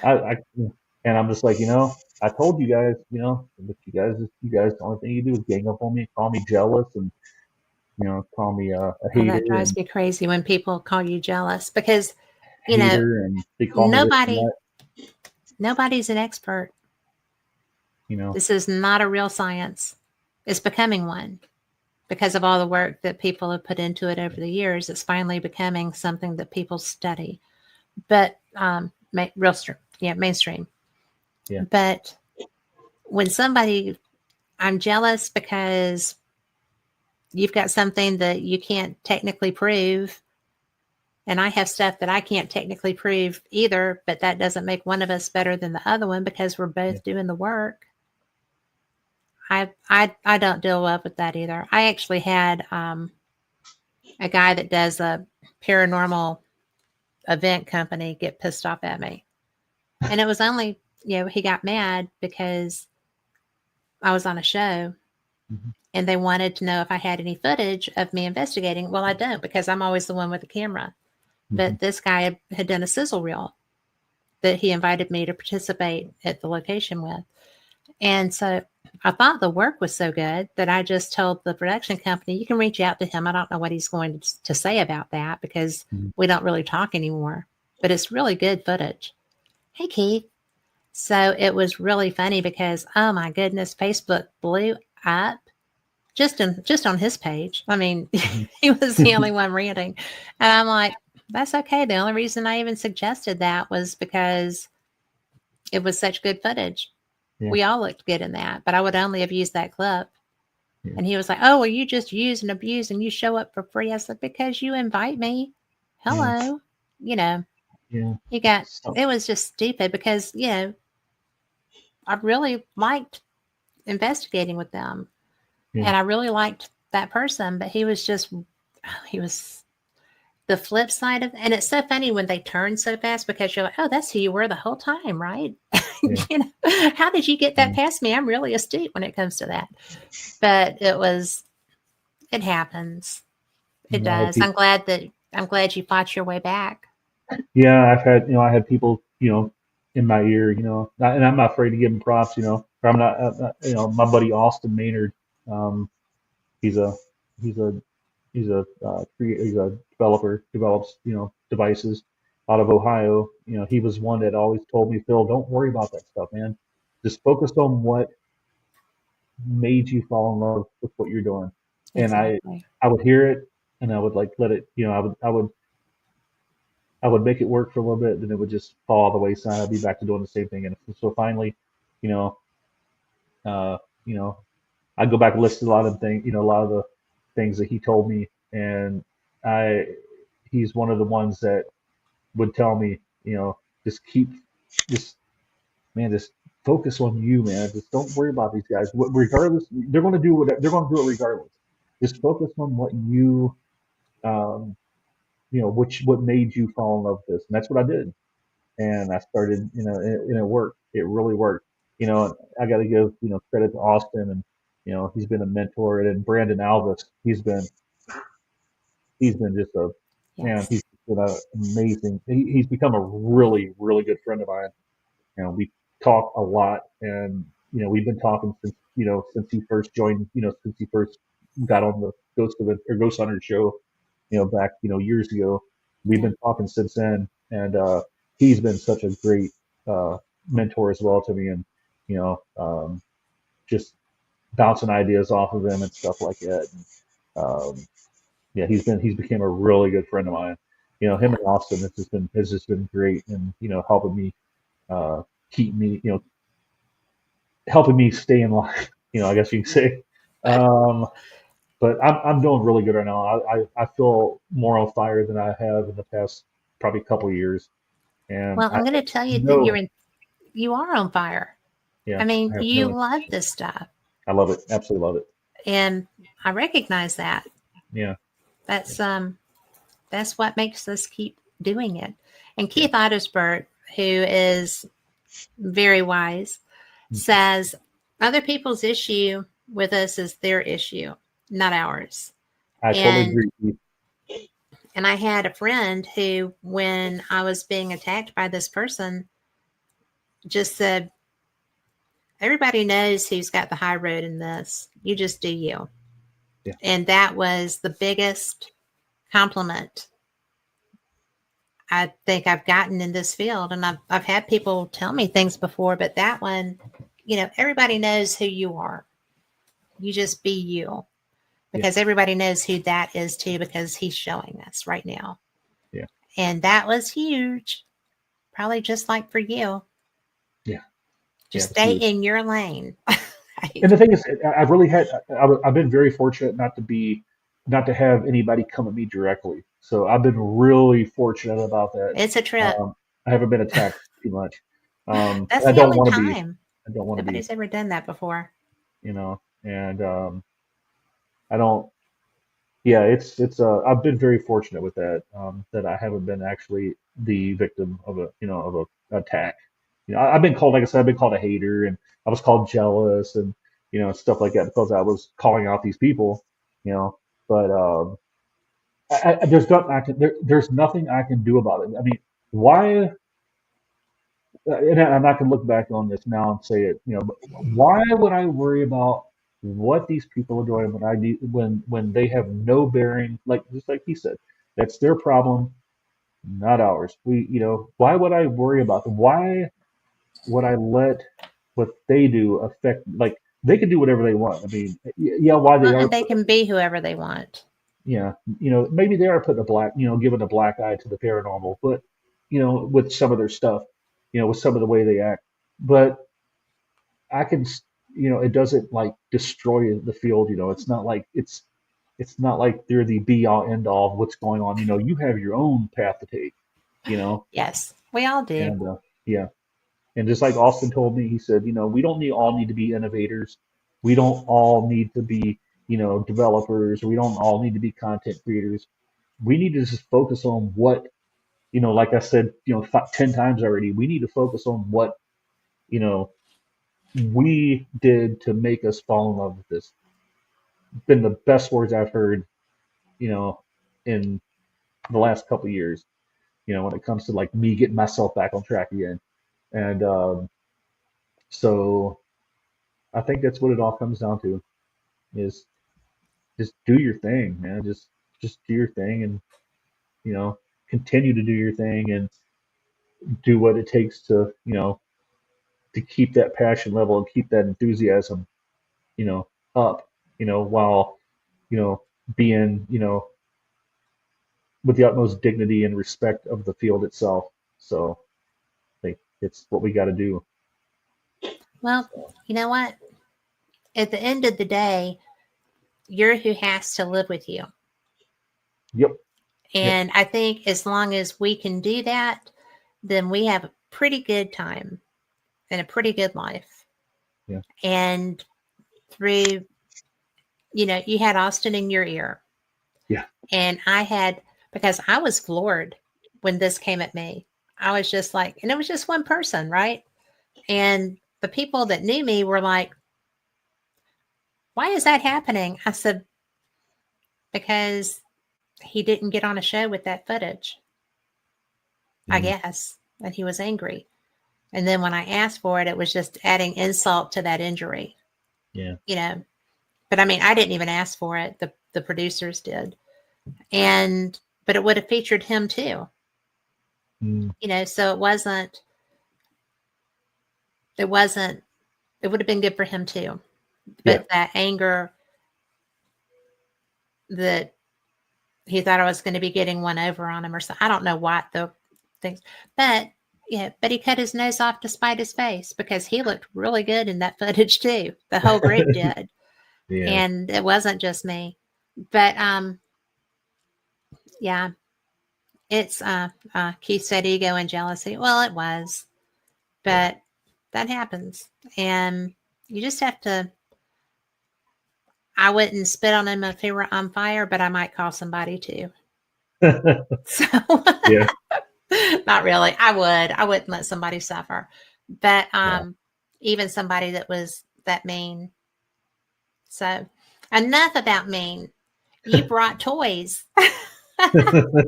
and I'm just like, I told you guys, but you guys, the only thing you do is gang up on me, call me jealous, and call me a hater. That drives me crazy when people call you jealous, because hater, and they call nobody's an expert. This is not a real science. It's becoming one because of all the work that people have put into it over the years. It's finally becoming something that people study, but mainstream. Yeah. But when I'm jealous because you've got something that you can't technically prove, and I have stuff that I can't technically prove either, but that doesn't make one of us better than the other one because we're both doing the work. I don't deal well with that either. I actually had a guy that does a paranormal event company get pissed off at me. And it was only, he got mad because I was on a show, and they wanted to know if I had any footage of me investigating. Well, I don't, because I'm always the one with the camera. But this guy had done a sizzle reel that he invited me to participate at the location with. And so I thought the work was so good that I just told the production company, you can reach out to him. I don't know what he's going to say about that because Mhm. we don't really talk anymore, but it's really good footage. Hey, Keith. So it was really funny because, oh my goodness, Facebook blew up just on his page. I mean, he was the only one ranting. And I'm like, that's okay. The only reason I even suggested that was because it was such good footage. Yeah, We all looked good in that, but I would only have used that clip. yeah, And he was like, oh, well, you just use and abuse and you show up for free. I said, because you invite me. yeah, Hello. You know, yeah. you got, So, it was just stupid because, I really liked investigating with them. yeah, And I really liked that person, but he was just, he was the flip side of, and it's so funny when they turn so fast because you're like, oh, that's who you were the whole time, right? yeah, How did you get that yeah. past me? I'm really astute when it comes to that. But it happens. It I had does. people. I'm glad you fought your way back. Yeah, I had people, in my ear, and I'm not afraid to give them props, or my buddy Austin Maynard, um, he's a, he's a, he's a developer, develops, devices out of Ohio. He was one that always told me, Phil, don't worry about that stuff, man. Just focus on what made you fall in love with what you're doing. And Exactly. I would hear it and I would like let it, I would make it work for a little bit, then it would just fall all the wayside. I'd be back to doing the same thing. And so finally, you know, uh, you know, I go back and listen to a lot of things, a lot of the things that he told me, and I, he's one of the ones that would tell me, just keep, just man, just focus on you, man. Just don't worry about these guys. Regardless, they're going to do what they're going to do it regardless. Just focus on what you, um, which what made you fall in love with this, and that's what I did. And I started, and it worked. It really worked. I got to give credit to Austin, and he's been a mentor, and then Brandon Alvis, he's been just a man. Yes. He's been an amazing. He's become a really really good friend of mine. We talk a lot, and we've been talking since since he first joined. Since he first got on the Ghost Hunter show. Back years ago. We've Yeah. been talking since then, and he's been such a great uh, mentor as well to me, and just bouncing ideas off of him and stuff like that. And, yeah, he's became a really good friend of mine. Him Yeah. and Austin has just been great, and helping me uh, keep me, helping me stay in line. I guess you can say. Um, but I'm doing really good right now. I feel more on fire than I have in the past probably couple of years, and Well, I I'm going to have tell you that no, you are on fire. yeah, I mean, I have you no. love this stuff, I love it, absolutely love it. and I recognize that. Yeah, yeah, That's that's what makes us keep doing it. And yeah, Keith Ottersberg, who is very wise, says other people's issue with us is their issue, not ours. I totally And agree. and I had a friend who, when I was being attacked by this person, just said, everybody knows who's got the high road in this. You just do you. Yeah, And that was the biggest compliment I think I've gotten in this field. And I've had people tell me things before, but that one, everybody knows who you are. You just be you, yeah, because everybody knows who that is too, because he's showing us right now. yeah, And that was huge. Probably just like for you. yeah, yeah. Just It's stay huge. in your lane. And Right. the thing is, I've really had, I've been very fortunate not to have anybody come at me directly. So I've been really fortunate about that. It's a trip. I haven't been attacked too much. That's I the don't only want to be. time. I don't want to be. Nobody's ever done that before. And I don't. Yeah, I've been very fortunate with that. That I haven't been actually the victim of a attack. I've been called, like I said, I've been called a hater, and I was called jealous, and stuff like that because I was calling out these people. You know, but there's nothing I can do about it. I mean, why and I'm not going to look back on this now and say it, but why would I worry about what these people are doing when I do, when they have no bearing, like just like he said, that's their problem, not ours. Why would I worry about them? Why would I let what they do affect, like they can do whatever they want. I mean, yeah, why they Well, are and they can be whoever they want. yeah, maybe they are putting a black, giving a black eye to the paranormal, but with some of their stuff, with some of the way they act. But I can, it doesn't like destroy the field. It's not like it's not like they're the be all end all of what's going on. You have your own path to take. You know, Yes, we all do. and yeah, and just like Austin told me, he said, we don't all need to be innovators. We don't all need to be, developers. We don't all need to be content creators. We need to just focus on what, like I said, 10 times already, we need to focus on what, you know, we did to make us fall in love with this. Been the best words I've heard, you know, in the last couple of years, when it comes to like me getting myself back on track again. And so I think that's what it all comes down to is just do your thing, man. Just do your thing and, you know, continue to do your thing and do what it takes to, to keep that passion level and keep that enthusiasm, up, while, you know, being, with the utmost dignity and respect of the field itself. So I think it's what we got to do. Well, you know what? At the end of the day, you're who has to live with you. Yep. Yep. And I think as long as we can do that, then we have a pretty good time and a pretty good life. Yeah. And through, you had Austin in your ear. Yeah. And I had, because I was floored when this came at me. I was just like, and it was just one person, right? And the people that knew me were like, why is that happening? I said, because he didn't get on a show with that footage, I guess. And he was angry. And then when I asked for it, it was just adding insult to that injury. Yeah. But I mean, I didn't even ask for it. The producers did. But it would have featured him too. Mm. So it would have been good for him too. But that anger that he thought I was going to be getting one over on him or something. I don't know what the things, but but he cut his nose off to spite his face because he looked really good in that footage too. The whole group did. Yeah. And it wasn't just me. But yeah, it's Keith said ego and jealousy. Well, it was, but that happens. And you just have to, I wouldn't spit on him if he were on fire, but I might call somebody too. So Yeah. not really. I wouldn't let somebody suffer. But even somebody that was that mean. So enough about mean. You brought toys.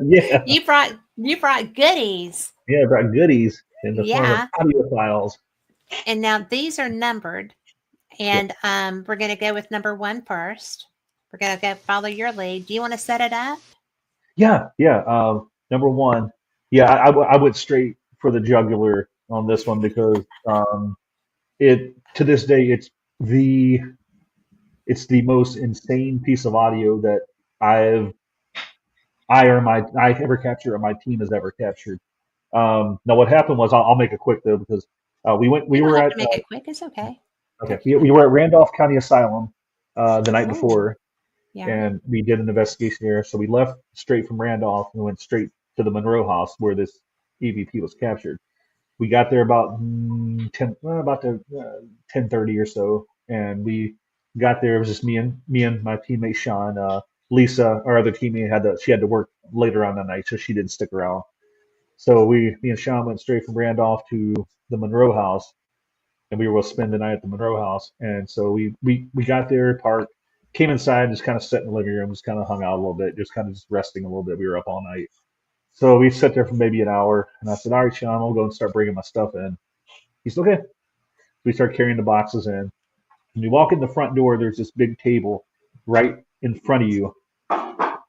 Yeah. You brought goodies. Yeah. Brought goodies in the form of Yeah. audio files. And now these are numbered. And we're going to go with number 1 first. We're going to go follow your lead. Do you want to set it up? Yeah. Yeah. Number one. Yeah. I went straight for the jugular on this one because it to this day the it's the most insane piece of audio that I've I ever captured or my team has ever captured. Now what happened was I'll make it quick though because You we don't were have at to make it quick. It's okay. okay we were at Randolph County Asylum the night Oh, before yeah. and we did an investigation there. So we left straight from Randolph and went straight to the Monroe house where this EVP was captured. We got there about 10:30 or so, and we got there. It was just me and my teammate Sean. Lisa, our other teammate, she had to work later on the night, so she didn't stick around. So me and Sean went straight from Randolph to the Monroe house, and we were going to spend the night at the Monroe house. And so we got there, parked, came inside, just kind of sat in the living room, just kind of hung out a little bit, just kind of just resting a little bit. We were up all night, So we sat there for maybe an hour, and I said, "All right, Sean, I'll go and start bringing my stuff in." He said, "Okay." We start carrying the boxes in. When you walk in the front door, there's this big table right in front of you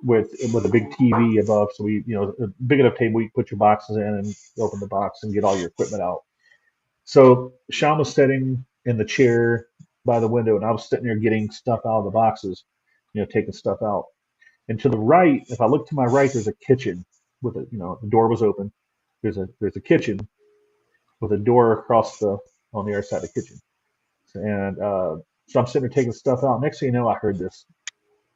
with a big TV above. So a big enough table you can put your boxes in and open the box and get all your equipment out. So Sean was sitting in the chair by the window, and I was sitting there getting stuff out of the boxes, taking stuff out. And to the right, if I look to my right, there's a kitchen with the door was open. There's a kitchen with a door across on the other side of the kitchen. And so I'm sitting there taking stuff out. Next thing you know, I heard this.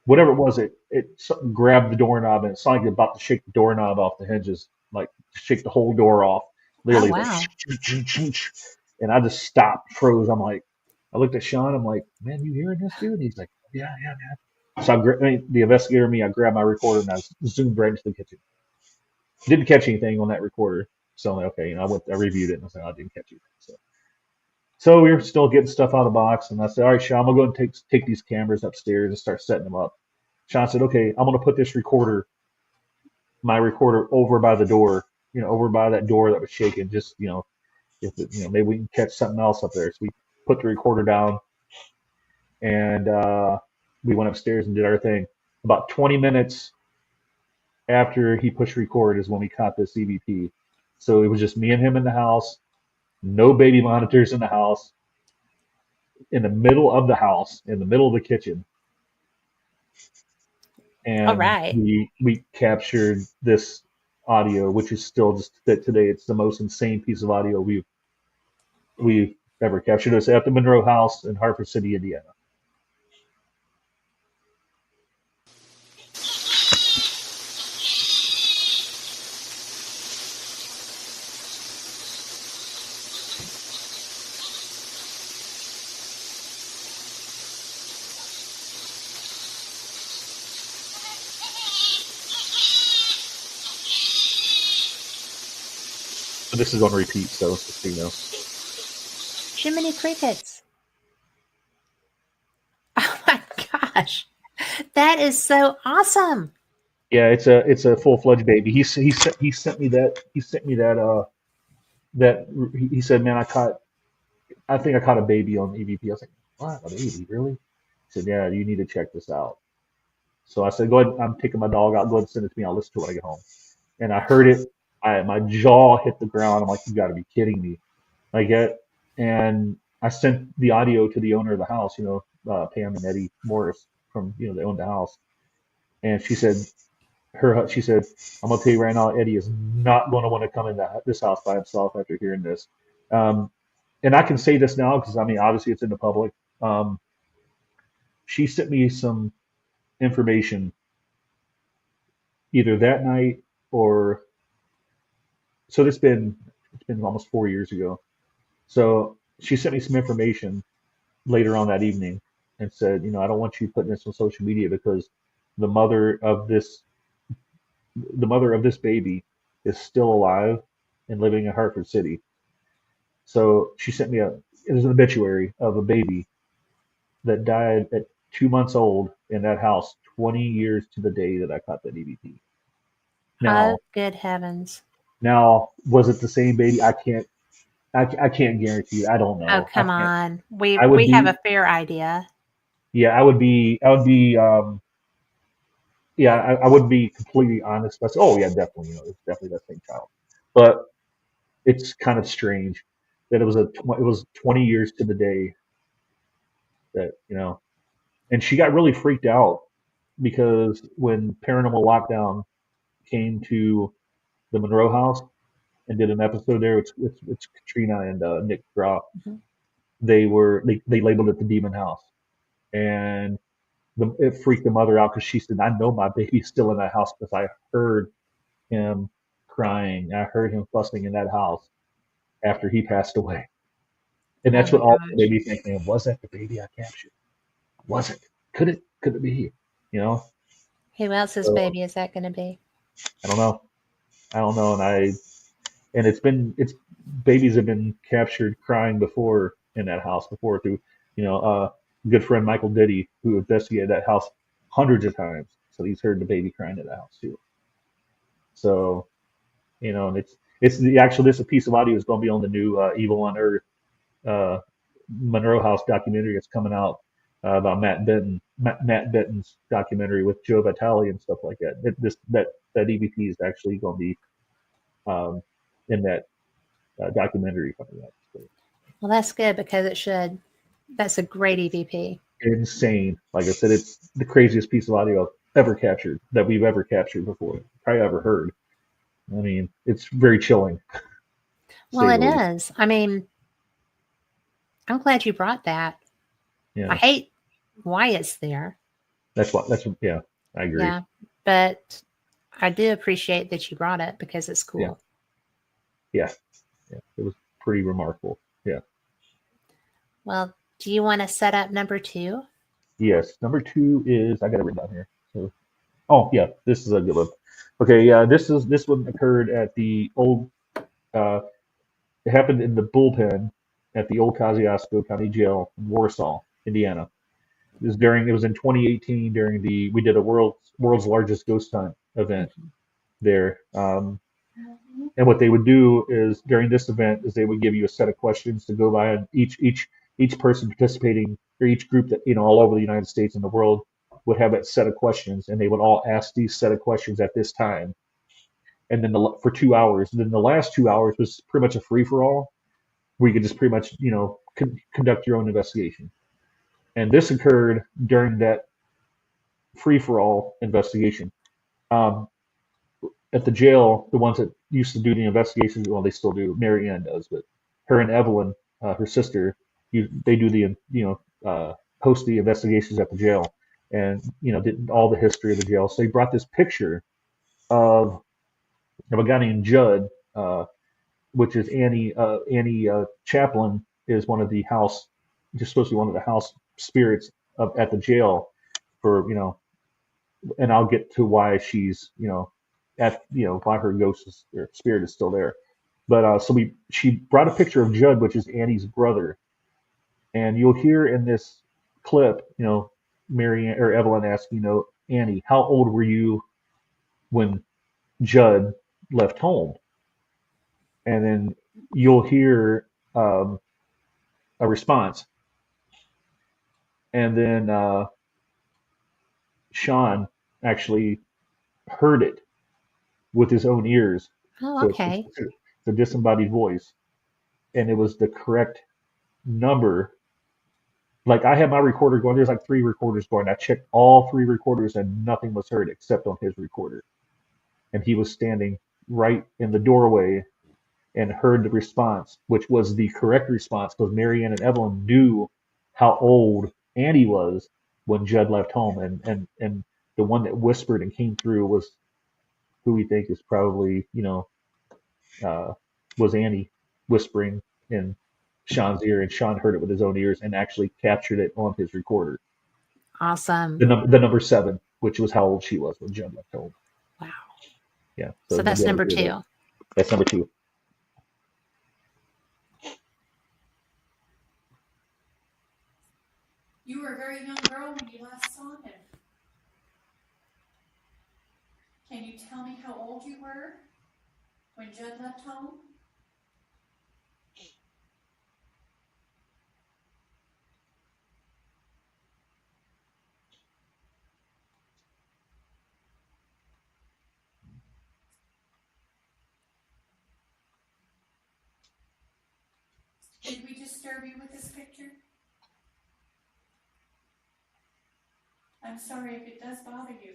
Whatever it was, it something grabbed the doorknob, and it sounded like about to shake the doorknob off the hinges, like shake the whole door off. Oh, Literally, like, wow. and I just stopped, froze. I looked at Sean. I'm like, "Man, you hearing this, dude?" And he's like, "Yeah, yeah, man." So the investigator and me, I grabbed my recorder and I zoomed right into the kitchen. Didn't catch anything on that recorder. So I'm like, okay, I reviewed it and I said, "Oh, I didn't catch anything." So we were still getting stuff out of the box, and I said, "All right, Sean, I'm gonna go and take these cameras upstairs and start setting them up." Sean said, "Okay, I'm gonna put my recorder, over by the door, over by that door that was shaking, just if maybe we can catch something else up there." So we put the recorder down, and we went upstairs and did our thing. About 20 minutes after he pushed record is when we caught this EVP. So it was just me and him in the house, no baby monitors in the house, in the middle of the house, in the middle of the kitchen, All and right. we captured this audio, which is still just that today. It's the most insane piece of audio we've ever captured. It's at the Monroe House in Hartford City, Indiana. So this is on repeat, so just so you know. Jiminy Crickets. Oh my gosh. That is so awesome. Yeah, it's a full fledged baby. He sent me that he said, "Man, I think I caught a baby on EVP." I was like, "What, a baby, really?" He said, "Yeah, you need to check this out." So I said, "Go ahead. I'm taking my dog out. Go ahead and send it to me. I'll listen to it when I get home." And I heard it. My jaw hit the ground. I'm like, "You got to be kidding me!" And I sent the audio to the owner of the house, Pam and Eddie Morris from they owned the house, and she said, "I'm gonna tell you right now, Eddie is not going to want to come in this house by himself after hearing this." Um, and I can say this now because I mean, obviously, it's in the public. Um, she sent me some information either that night or so. It's been almost 4 years ago. So she sent me some information later on that evening and said, "I don't want you putting this on social media because the mother of this the mother of this baby is still alive and living in Hartford City." So she sent me it was an obituary of a baby that died at 2 months old in that house 20 years to the day that I caught that EVP. Oh, Now, good heavens. was it the same baby? I can't guarantee. I don't Oh, know. I come can't. on. We I would we have a be, fair idea. yeah, I would be completely honest. But oh yeah, definitely, it's definitely that same child. But it's kind of strange that it was 20 years to the day that and she got really freaked out because when Paranormal Lockdown came to the Monroe House and did an episode there, it's Katrina and Nick Groff. Mhm. They labeled it the Demon House, and it freaked the mother out because she said, "I know my baby's still in that house because I heard him crying. I heard him fussing in that house after he passed away." And Oh that's my what all made gosh. me think, man, was that the baby I captured? Was it? Could it be? You know? Who else's So baby is that going to be? I don't know. I don't know. And it's babies have been captured crying before in that house before through, good friend Michael Diddy, who investigated that house hundreds of times. So he's heard the baby crying in the house too. So And it's the actual this piece of audio is going to be on the new Evil on Earth uh, Monroe House documentary that's coming out about Matt Benton's documentary with Joe Vitale and stuff like that. That EVP is actually going to be um, in that documentary coming up. So Well, that's good because it should. That's a great EVP. insane. Like I said, it's the craziest piece of audio I've ever captured that we've ever captured before, probably ever heard. I mean, it's very chilling, to Well, say the it least. is. I mean, I'm glad you brought that. I Yeah, hate why it's there. yeah, I agree. Yeah, but I do appreciate that you brought it because it's Yeah, cool. yeah, yeah. It was pretty remarkable. Yeah. Well, do you want to set up number two? Yes. Number two is I got it written down here. So, oh yeah, this is a good one. Okay, yeah, this one occurred at the old. Uh, it happened in the bullpen at the old Kosciuszko County Jail in Warsaw, Indiana. It was in 2018 during the we did a world's largest ghost hunt event Mhm. there. And what they would do is during this event is they would give you a set of questions to go by, and each person participating or each group that all over the United States and the world would have that set of questions, and they would all ask these set of questions at this time, and then for 2 hours. And then the last 2 hours was pretty much a free for all, where you could just pretty much conduct your own investigation. And this occurred during that free for all investigation. Um, at the jail, the ones that used to do the investigations, well, they still do. Mary Ann does, but her and Evelyn, her sister, they do the host the investigations at the jail, and did all the history of the jail. So they brought this picture of a guy named Judd, which is Annie Chaplin is one of the house, just supposed to be one of the house spirits at the jail for and I'll get to why she's, why her ghost or spirit is still there. But she brought a picture of Judd, which is Annie's brother, and you'll hear in this clip, Mary or Evelyn asking, Annie, how old were you when Judd left home? And then you'll hear a response, and then Sean actually heard it with his own ears. Oh, So okay. it's a disembodied voice, and it was the correct number. Like I had my recorder going, there's like three recorders going. I checked all three recorders and nothing was heard except on his recorder. And he was standing right in the doorway and heard the response, which was the correct response because Marianne and Evelyn knew how old Andy was when Judd left home. And the one that whispered and came through was who we think is probably, uh, was Annie whispering in Sean's ear, and Sean heard it with his own ears and actually captured it on his recorder. Awesome. The number seven, which was how old she was when Judd left home. Wow. Yeah, so So you'll that's be able number to hear that. two. That's number two. You were a very young girl when you last saw him. Can you tell me how old you were when Judd left home? Did we disturb you with this picture? I'm sorry if it does bother you.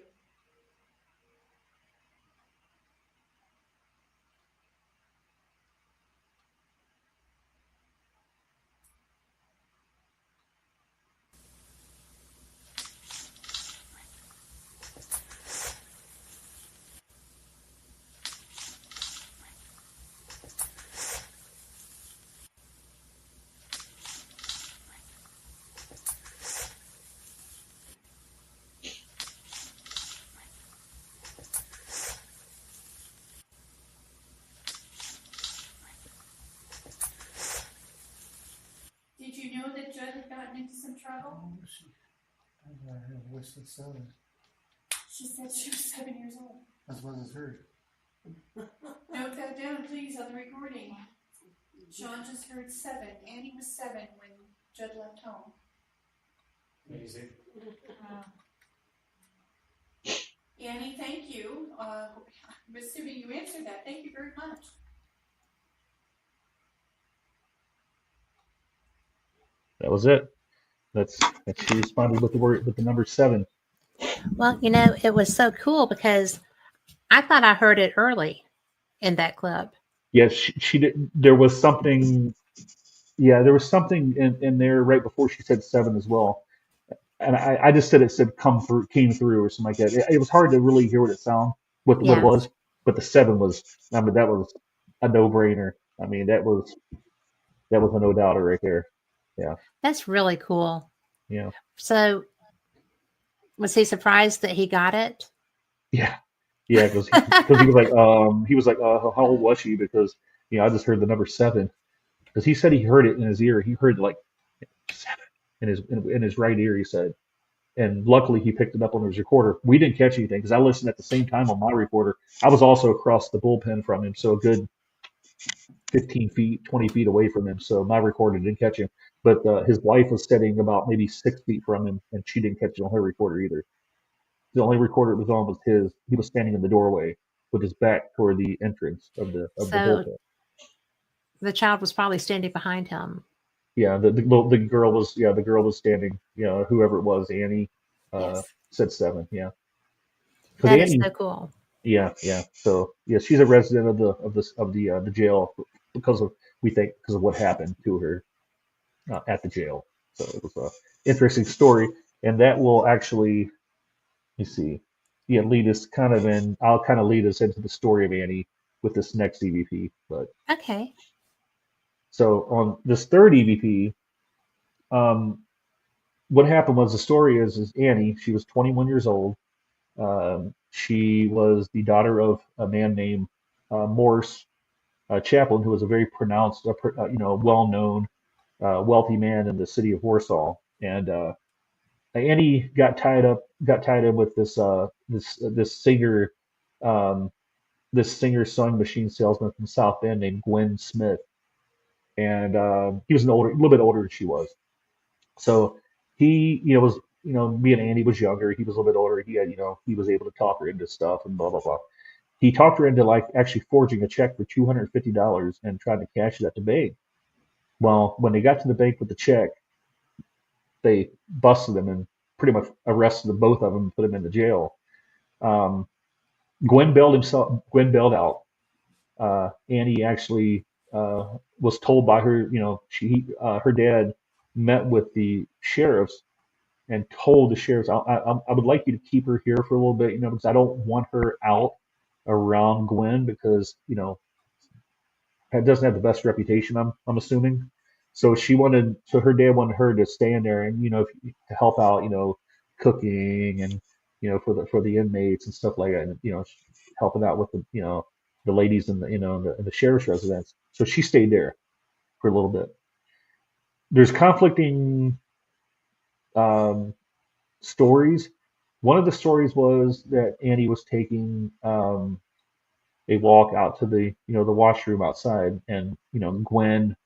Did you know that Judd had gotten into some trouble? I have voice that's 7. She said she was 7 years old. That's what I heard. Note that down, please, on the recording. Sean just heard 7. Annie was 7 when Judd left home. Amazing. Annie, thank you. I'm assuming you answered that. Thank you very much. That was it. That's she responded with the number 7. Well, it was so cool because I thought I heard it early in that club. Yes, she did. There was something. Yeah, there was something in there right before she said 7 as well. And I just said it said came through or something like that. It was hard to really hear what it what it Yeah. was, but the 7 was. I mean, that was a no brainer. I mean, that was a no doubter right there. Yeah, That's really cool. yeah, So was he surprised that he got it? yeah, yeah. Because he was like, how old was she? Because I just heard the number 7. Because he said he heard it in his ear. He heard like 7 in his right ear. He said. And luckily he picked it up on his recorder. We didn't catch anything because I listened at the same time on my recorder. I was also across the bullpen from him, so a good 15 feet, 20 feet away from him. So my recorder didn't catch him. But his wife was sitting about maybe 6 feet from him, and she didn't catch it on her recorder either. The only recorder it was on was his. He was standing in the doorway with his back toward the entrance of the So bullpen. the child was probably standing behind him. Yeah, the girl was standing. Whoever it was, Annie Yes. said 7. Yeah, because That is Annie. so cool. Yeah, yeah. So yeah, she's a resident of the jail because of what happened to her at the jail. So it was a interesting story, and that will actually, you see, yeah, lead us kind of in. I'll kind of lead us into the story of Annie with this next EVP. But Okay. so on this third EVP, what happened was the story is Annie. She was 21 years old. She was the daughter of a man named Morse Chaplin, who was a very pronounced, well-known, wealthy man in the city of Warsaw. And Annie got tied in with this singer, um, this singer sewing machine salesman from South Bend named Gwen Smith, and he was a little bit older than she was. So he, was, me and Andy was younger. He was a little bit older. He was able to talk her into stuff and blah blah blah. He talked her into like actually forging a check for $250 and trying to cash it at the bank. Well, when they got to the bank with the check, they busted them and pretty much arrested the both of them and put them in the jail. Um, Gwen bailed out. Annie actually was told by her, her dad met with the sheriffs and told the sheriffs, I would like you to keep her here for a little bit, because I don't want her out around Gwen because, it doesn't have the best reputation, I'm assuming. So her dad wanted her to stay in there and, to help out, cooking and, for the inmates and stuff like that, and, helping out with the ladies in the sheriff's residence. So she stayed there for a little bit. There's conflicting um, stories. One of the stories was that Annie was taking a walk out to the washroom outside, and Gwen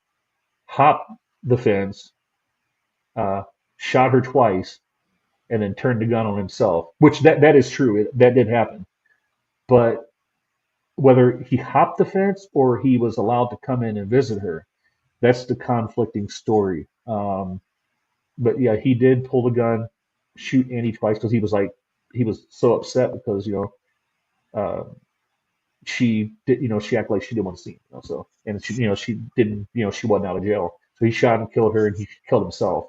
hopped the fence, uh, shot her twice, and then turned the gun on himself. Which that is true. That did happen. But whether he hopped the fence or he was allowed to come in and visit her, that's the conflicting story. But yeah, he did pull the gun, shoot Annie twice because he was so upset because uh, she did she acted like she didn't want to see him, so and she didn't she wasn't out of jail, so he shot and killed her and he killed himself.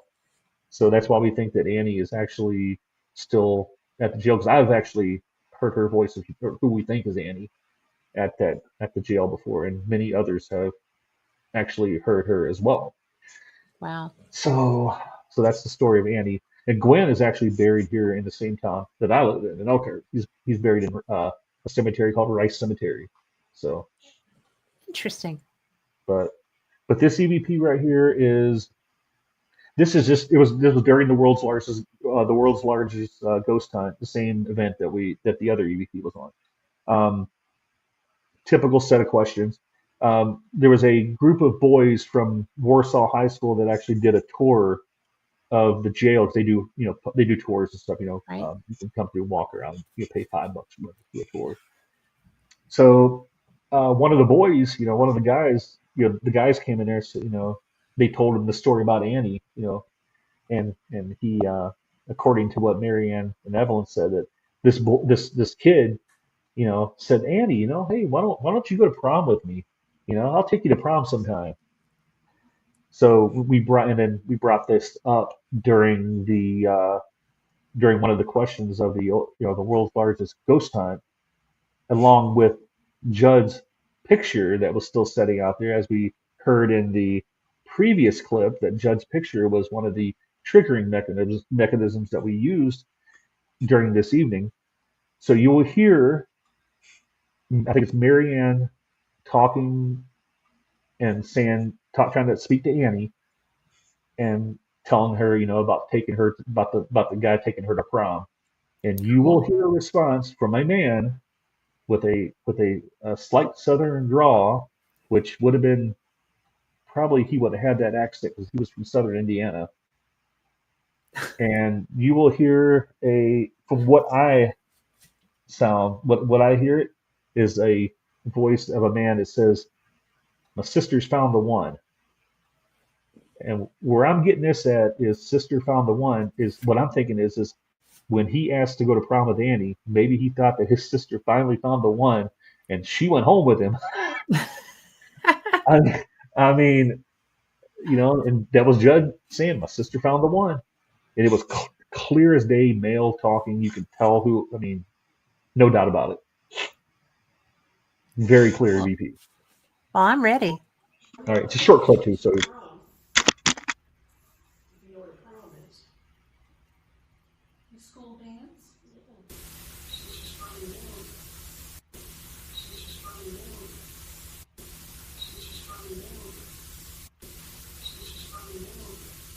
So that's why we think that Annie is actually still at the jail, because I've actually heard her voice of who we think is Annie at the jail before, and many others have actually heard her as well. Wow. So that's the story of Annie. And Gwen is actually buried here in the same town that I live in Elkhart. He's buried in a cemetery called Rice Cemetery. So, Interesting. but this EVP right here is this is just this was during the world's largest ghost hunt, the same event that the other EVP was on. Um, typical set of questions. There was a group of boys from Warsaw High School that actually did a tour of the jail. 'Cause they do, they do tours and stuff. Right. You can come through and walk around. You pay $5 for a tour. So one of the boys, one of the guys, the guys came in there. So they told him the story about Annie. And he, according to what Marianne and Evelyn said, that this kid, said, Annie, hey, why don't you go to prom with me? I'll take you to prom sometime. So we brought this up during one of the questions of the world's largest ghost hunt, along with Judd's picture that was still sitting out there, as we heard in the previous clip, that Judd's picture was one of the triggering mechanisms that we used during this evening. So you will hear, I think it's Marianne talking and trying to speak to Annie and telling her, about about the guy taking her to prom. And you will hear a response from a man with a slight southern drawl, which would have been probably, he would have had that accent because he was from southern Indiana. And you will hear from what I hear it is a voice of a man that says, "My sister's found the one." And where I'm getting this at is, sister found the one, is what I'm thinking is when he asked to go to prom with Annie, maybe he thought that his sister finally found the one and she went home with him. I mean, and that was Judd saying, "My sister found the one." And it was clear as day, male talking. You could tell who, no doubt about it. Very clear, VP. Well, I'm ready. All right, it's a short clip too, so. School dance?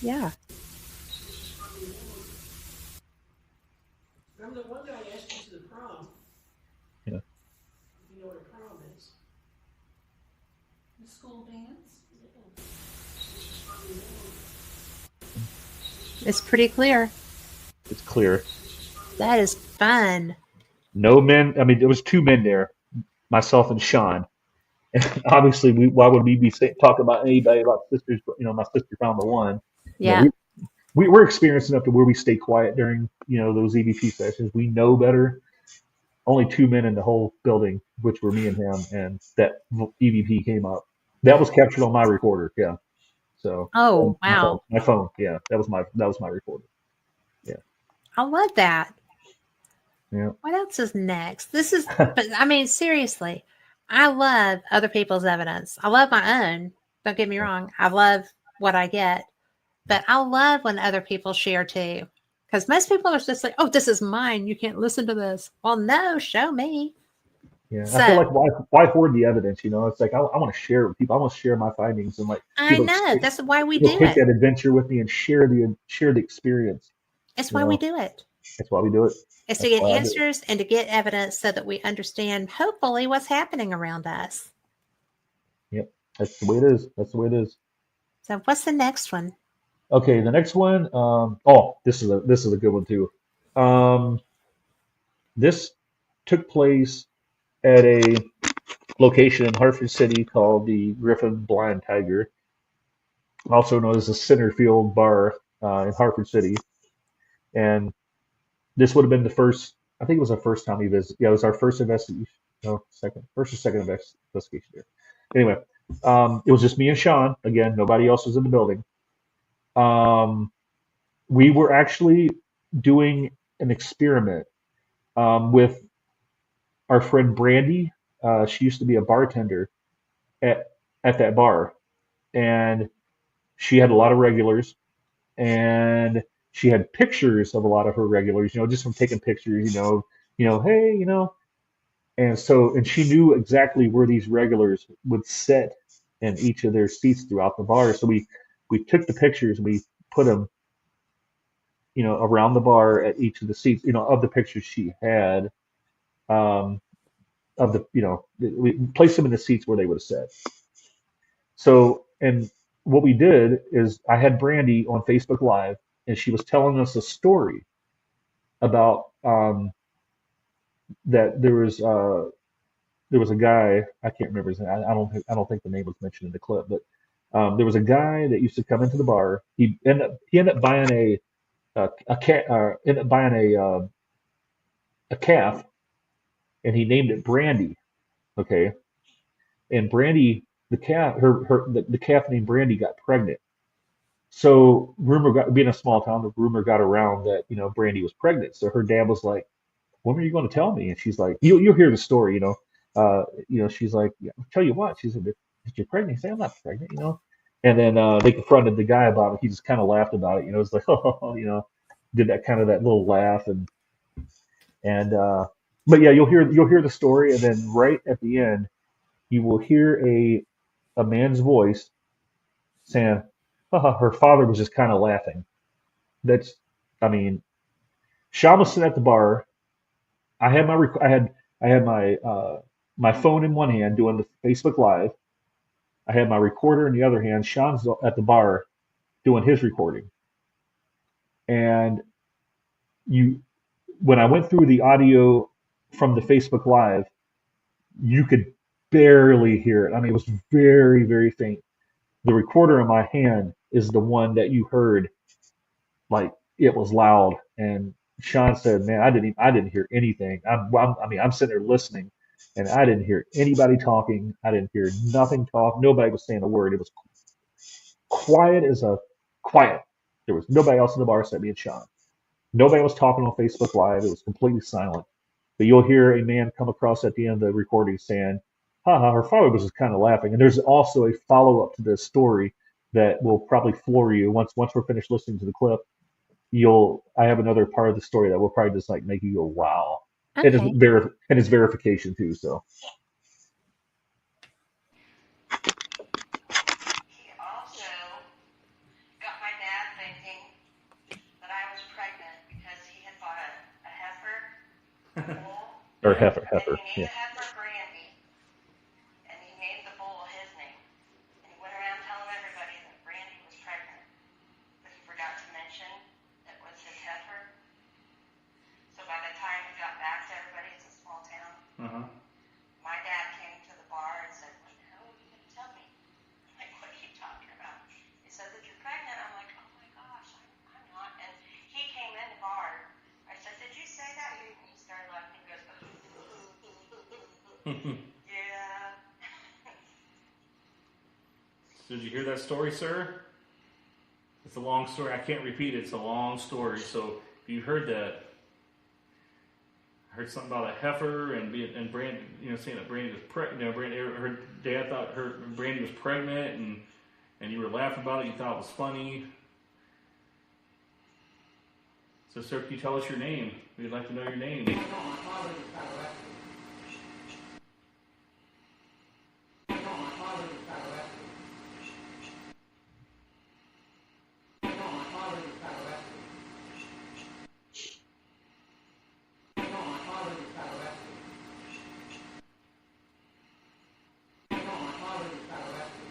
Yeah. Remember the one guy asked you to the prom? Yeah. You know what a prom is? The school dance? It's pretty clear. It's clear. That is fun. No men. There was two men there, myself and Sean. And obviously, why would we be talking about anybody about sisters? My sister found the one. Yeah. We're experienced enough to where we stay quiet during those EVP sessions. We know better. Only two men in the whole building, which were me and him, and that EVP came up. That was captured on my recorder. Yeah. So. Oh, wow. My phone. Yeah, that was my recorder. Yeah. I love that. Yeah. What else is next? This is, but seriously, I love other people's evidence. I love my own. Don't get me wrong. I love what I get, but I love when other people share too. Because most people are just like, "Oh, this is mine. You can't listen to this." Well, no, show me. Yeah, I feel like why hoard the evidence? It's like I want to share it with people. I want to share my findings and I know that's why we do take it. that adventure with me and share the experience. It's why we do it. That's why we do it. It's to get answers and to get evidence so that we understand, hopefully, what's happening around us. Yep, that's the way it is. That's the way it is. So, what's the next one? Okay, the next one. This is a good one too. This took place at a location in Hartford City called the Griffin Blind Tiger, also known as the Centerfield Bar in Hartford City. And this would have been the first, I think it was our first time we visited. Yeah, it was our first investigation. No, first or second investigation there. Anyway, it was just me and Sean. Again, nobody else was in the building. We were actually doing an experiment with our friend Brandy. She used to be a bartender at that bar, and she had a lot of regulars, and she had pictures of a lot of her regulars, just from taking pictures, hey, and she knew exactly where these regulars would sit in each of their seats throughout the bar. So we took the pictures and we put them, around the bar at each of the seats, of the pictures she had. of the, we placed them in the seats where they would have sat. So, and what we did is I had Brandy on Facebook Live, and she was telling us a story about that there was a guy, I can't remember his name. I don't think the name was mentioned in the clip, but there was a guy that used to come into the bar. He ended up buying a cat, ended up buying a calf, and he named it Brandy. Okay, and Brandy, the calf, the calf named Brandy got pregnant. So being a small town, the rumor got around that Brandy was pregnant. So her dad was like, "When are you going to tell me?" And she's like, "You'll hear the story, She's like, yeah, I'll tell you what." She said, "If you're pregnant," he said, "I'm not pregnant." And then they confronted the guy about it. He just kind of laughed about it. It's like, oh, did that little laugh and but yeah, you'll hear the story, and then right at the end, you will hear a man's voice saying, haha, her father was just kind of laughing. That's, I mean, Sean was sitting at the bar. I had my my phone in one hand doing the Facebook Live. I had my recorder in the other hand. Sean's at the bar doing his recording. And you, when I went through the audio from the Facebook Live, you could barely hear it. I mean, it was very, very faint. The recorder in my hand is the one that you heard, like it was loud. And Sean said, "Man, I didn't hear anything. I'm sitting there listening, and I didn't hear anybody talking. I didn't hear nothing talk. Nobody was saying a word. It was quiet as a quiet. There was nobody else in the bar except me and Sean. Nobody was talking on Facebook Live. It was completely silent. But you'll hear a man come across at the end of the recording saying, haha, her father was just kind of laughing." And there's also a follow up to this story that will probably floor you once we're finished listening to the clip. I have another part of the story that will probably just like make you go, wow. Okay. And it's verification too, so. He also got my dad thinking that I was pregnant because he had bought a heifer, a bull, Or heifer, and he yeah. named the heifer Brandy, and he named the bull his name. And he went around telling everybody that Brandy was pregnant, but he forgot to mention it was his heifer. So by the time he got back to everybody, it's a small town. Uh-huh. My dad came to the bar and said, "What the hell are you going to tell me?" I'm like, "What are you talking about?" He said that you're pregnant. I'm like, "Oh my gosh, I'm not." And he came in the bar. I said, "Did you say that?" He started laughing. He goes, "Yeah." Did you hear that story, sir? It's a long story. I can't repeat it. It's a long story. So if you heard that, I heard something about a heifer and Brandy, saying that Brandy was pregnant. Her dad thought Brandy was pregnant, and you were laughing about it. You thought it was funny. So, sir, can you tell us your name? We'd like to know your name. No, my father was kind of laughing. No, my father was kind of laughing. No, my father was kind of laughing. No, my father was kind of laughing. No, my father was kind of laughing.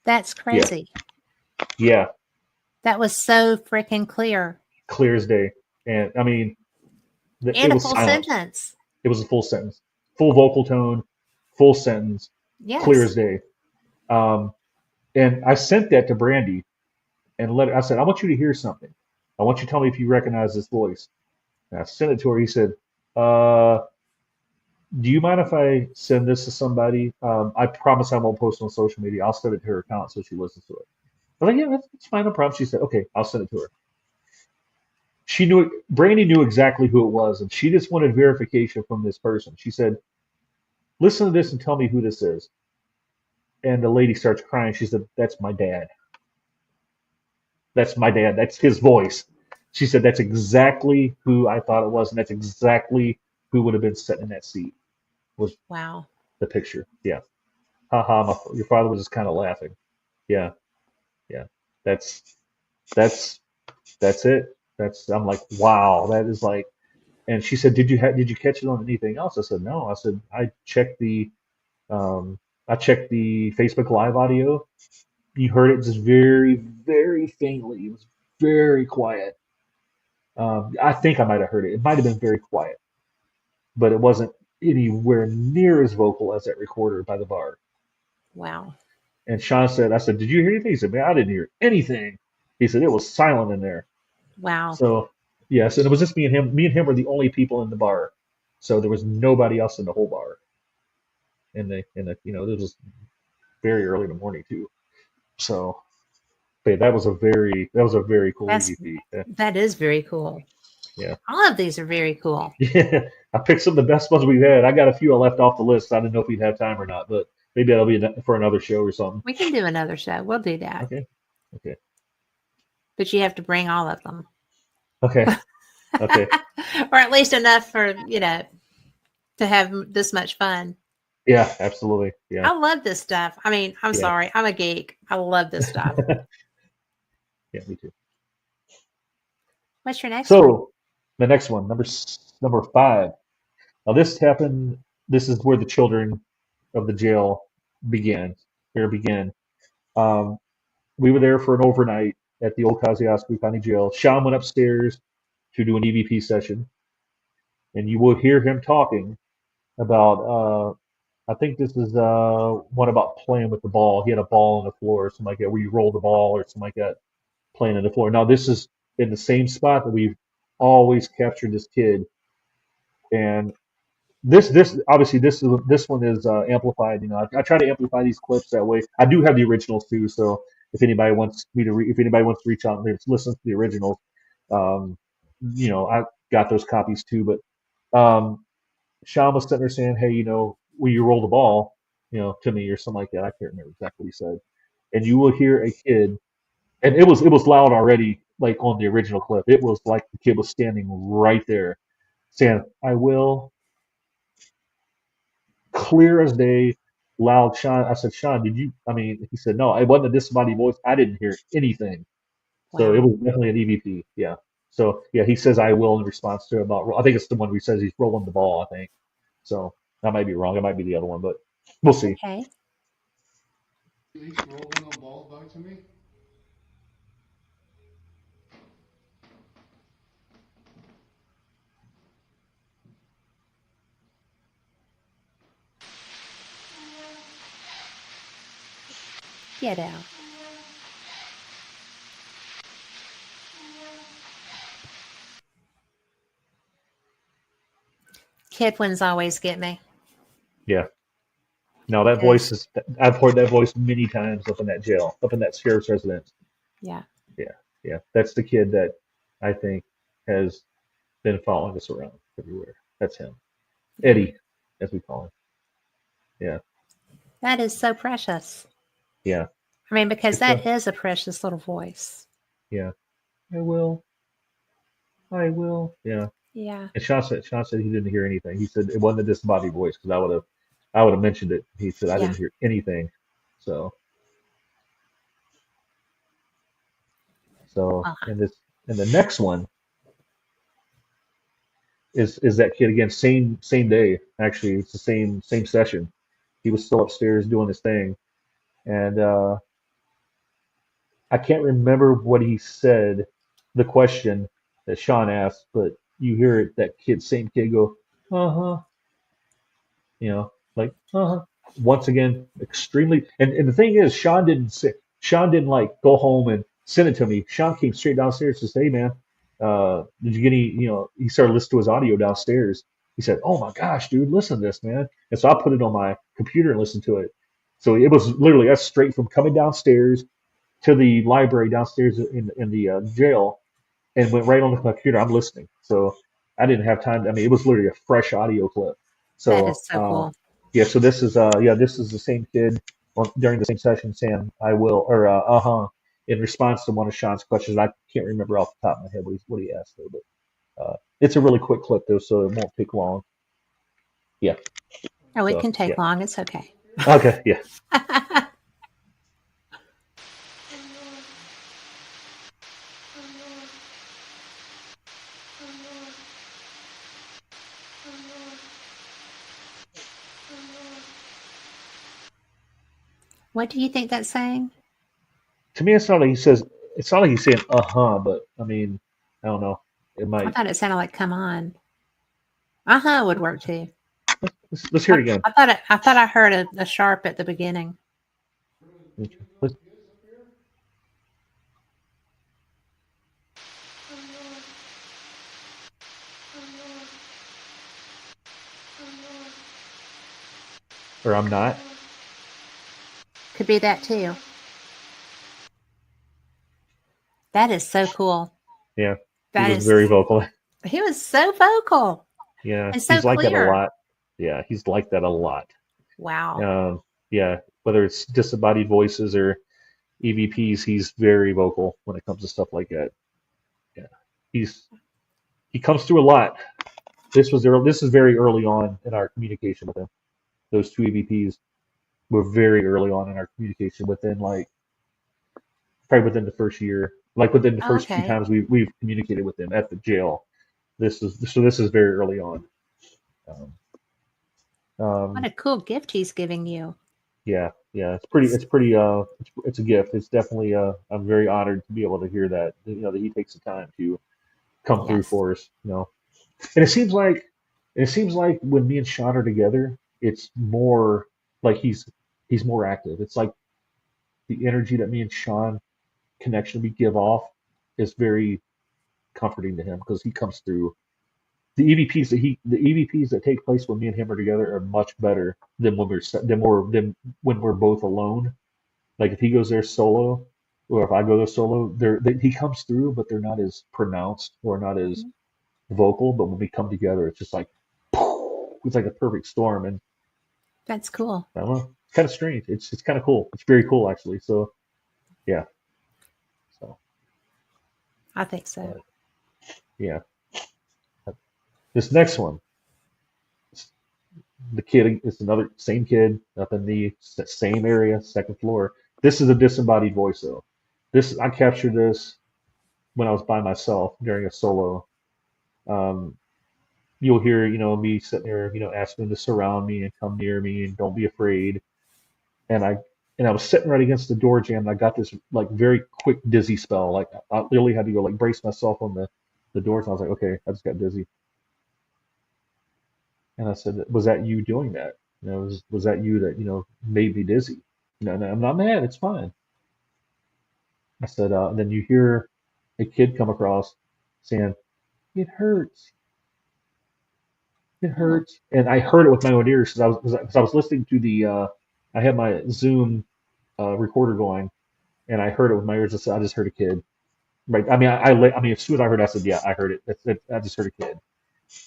That's crazy. Yeah, That was so freaking clear. clear as day. And I mean, it And a was full silent. sentence. It was a full sentence, full vocal tone, full sentence, Yes. clear as day. And I sent that to Brandy and I said, "I want you to hear something. I want you to tell me if you recognize this voice." And I sent it to her. He said, "Do you mind if I send this to somebody? I promise I won't post it on social media. I'll send it to her account so she listens to it." I was like, "Yeah, that's fine, no problem." She said, "Okay, I'll send it to her." Brandy knew exactly who it was, and she just wanted verification from this person. She said, "Listen to this and tell me who this is." And the lady starts crying. She said, "That's my dad. That's my dad. That's his voice." She said, "That's exactly who I thought it was, and that's exactly who would have been sitting in that seat." Was Wow. the picture? Yeah. Your father was just kind of laughing. Yeah, yeah. That's that's it. I'm like, wow, that is like. And she said, did you catch it on anything else? I said, no. I said, um, I checked the Facebook Live audio. You heard it just very, very faintly. It was very quiet. I think I might have heard it. It might have been very quiet, but it wasn't anywhere near as vocal as that recorder by the bar. Wow. And Sean said, I said, did you hear anything? He said, man, I didn't hear anything. He said, it was silent in there. Wow. So, yes, and it was just me and him. Me and him were the only people in the bar. So there was nobody else in the whole bar. And this was very early in the morning too. So, but that was a very cool EVP. That is very cool. Yeah. All of these are very cool. Yeah. I picked some of the best ones we've had. I got a few I left off the list. I didn't know if we'd have time or not, but maybe that'll be for another show or something. We can do another show. We'll do that. Okay. But you have to bring all of them. Okay. Or at least enough for, to have this much fun. Yeah, absolutely. Yeah. I love this stuff. I mean, I'm sorry. I'm a geek. I love this stuff. Yeah, me too. What's your next one? So the next one, number 5. Now this happened. This is where the children of the jail began. We were there for an overnight at the old Kosciuszko County Jail. Sean went upstairs to do an EVP session, and you will hear him talking about. I think this is one about playing with the ball. He had a ball on the floor, or something like that, where you roll the ball, or something like that, playing on the floor. Now this is in the same spot that we've always captured this kid, and this obviously this one is amplified. I try to amplify these clips that way. I do have the originals too, so if anybody wants to reach out and listen to the originals, I got those copies too. But Sean was sitting there saying, "Hey, will you roll the ball, to me or something like that?" I can't remember exactly what he said. And you will hear a kid, and it was loud already, like on the original clip. It was like the kid was standing right there, saying, "I will." Clear as day, loud. Sean, I said, "Sean, did you?" I mean, he said, "No, it wasn't a disembodied voice. I didn't hear anything." So it was definitely an EVP. Yeah. So yeah, he says, "I will" in response to about. I think it's the one where he says he's rolling the ball. I think. So I might be wrong. It might be the other one, but we'll see. Okay. Please rolling a ball back to me. Get out. Kid ones always get me. Yeah. No, that voice is. I've heard that voice many times up in that jail, up in that sheriff's residence. Yeah. Yeah. That's the kid that I think has been following us around everywhere. That's him, Eddie, as we call him. Yeah. That is so precious. Yeah. I mean, because that is a precious little voice. Yeah. I will. Yeah. Yeah. And Sean said he didn't hear anything. He said it wasn't a disembodied voice because I would have mentioned it. He said I didn't hear anything. So and the next one is that kid again, same day. Actually, it's the same session. He was still upstairs doing his thing, and I can't remember what he said, the question that Sean asked, but you hear it, same kid go, uh-huh, like, uh-huh. Once again, extremely, and the thing is, Sean didn't like go home and send it to me. Sean came straight downstairs and said, "Hey man, did you get any, he started listening to his audio downstairs. He said, "Oh my gosh, dude, listen to this, man." And so I put it on my computer and listened to it. So it was literally that's straight from coming downstairs to the library downstairs in the jail and went right on the computer. I'm listening. So I didn't have time. I mean, it was literally a fresh audio clip. So, that is so cool. Yeah, so this is the same kid during the same session saying "I will" or in response to one of Sean's questions. I can't remember off the top of my head what he asked though, but it's a really quick clip though, so it won't take long. Yeah. Oh, it can take long. It's okay. Okay. Yeah. What do you think that's saying? To me, it's not like he says. It's not like he's saying but I mean, I don't know. It I might. thought it sounded like "come on." Would work too. Let's hear it again. I thought I heard a sharp at the beginning. Let's- or I'm not. Could be that too. That is so cool. Yeah, That he was is very vocal. He was so vocal Yeah, and so he's like that a clear. lot. Yeah, he's like that a lot. Wow. Yeah, whether it's disembodied voices or EVPs, he's very vocal when it comes to stuff like that. Yeah, he comes through a lot. This is very early on in our communication with him. Those two EVPs were very early on in our communication probably within the first year, like within the first few Okay. times we've communicated with him at the jail. This is very early on. Um, What um, a cool gift he's giving you. yeah, it's a gift. It's definitely I'm very honored to be able to hear that, that he takes the time to come through Yes. for us. And it seems like when me and Sean are together, it's more like he's more active. It's like the energy that me and Sean connection we give off is very comforting to him because he comes through. The EVPs that take place when me and him are together are much better than than when we're both alone. Like if he goes there solo, or if I go there solo, he comes through, but they're not as pronounced or not as vocal. But when we come together, it's just like it's like a perfect storm, and That's cool. I don't know, it's kind of strange. It's kind of cool. It's very cool actually. So yeah, so I think so. yeah. This next one, the kid is another same kid up in the same area, second floor. This is a disembodied voice though. I captured this when I was by myself during a solo. Um, you'll hear, me sitting there, asking them to surround me and come near me and don't be afraid. And I was sitting right against the door jam and I got this like very quick dizzy spell. Like I literally had to go like brace myself on the doors and I was like, okay, I just got dizzy. And I said, was that you doing that? Was that you that, made me dizzy? No, I'm not mad. It's fine. I said, and then you hear a kid come across saying, it hurts. It hurts. And I heard it with my own ears because I was listening to I had my Zoom recorder going and I heard it with my ears. I just heard a kid. Right. I mean, I mean, as soon as I heard it, I said, yeah, I heard it. I just heard a kid.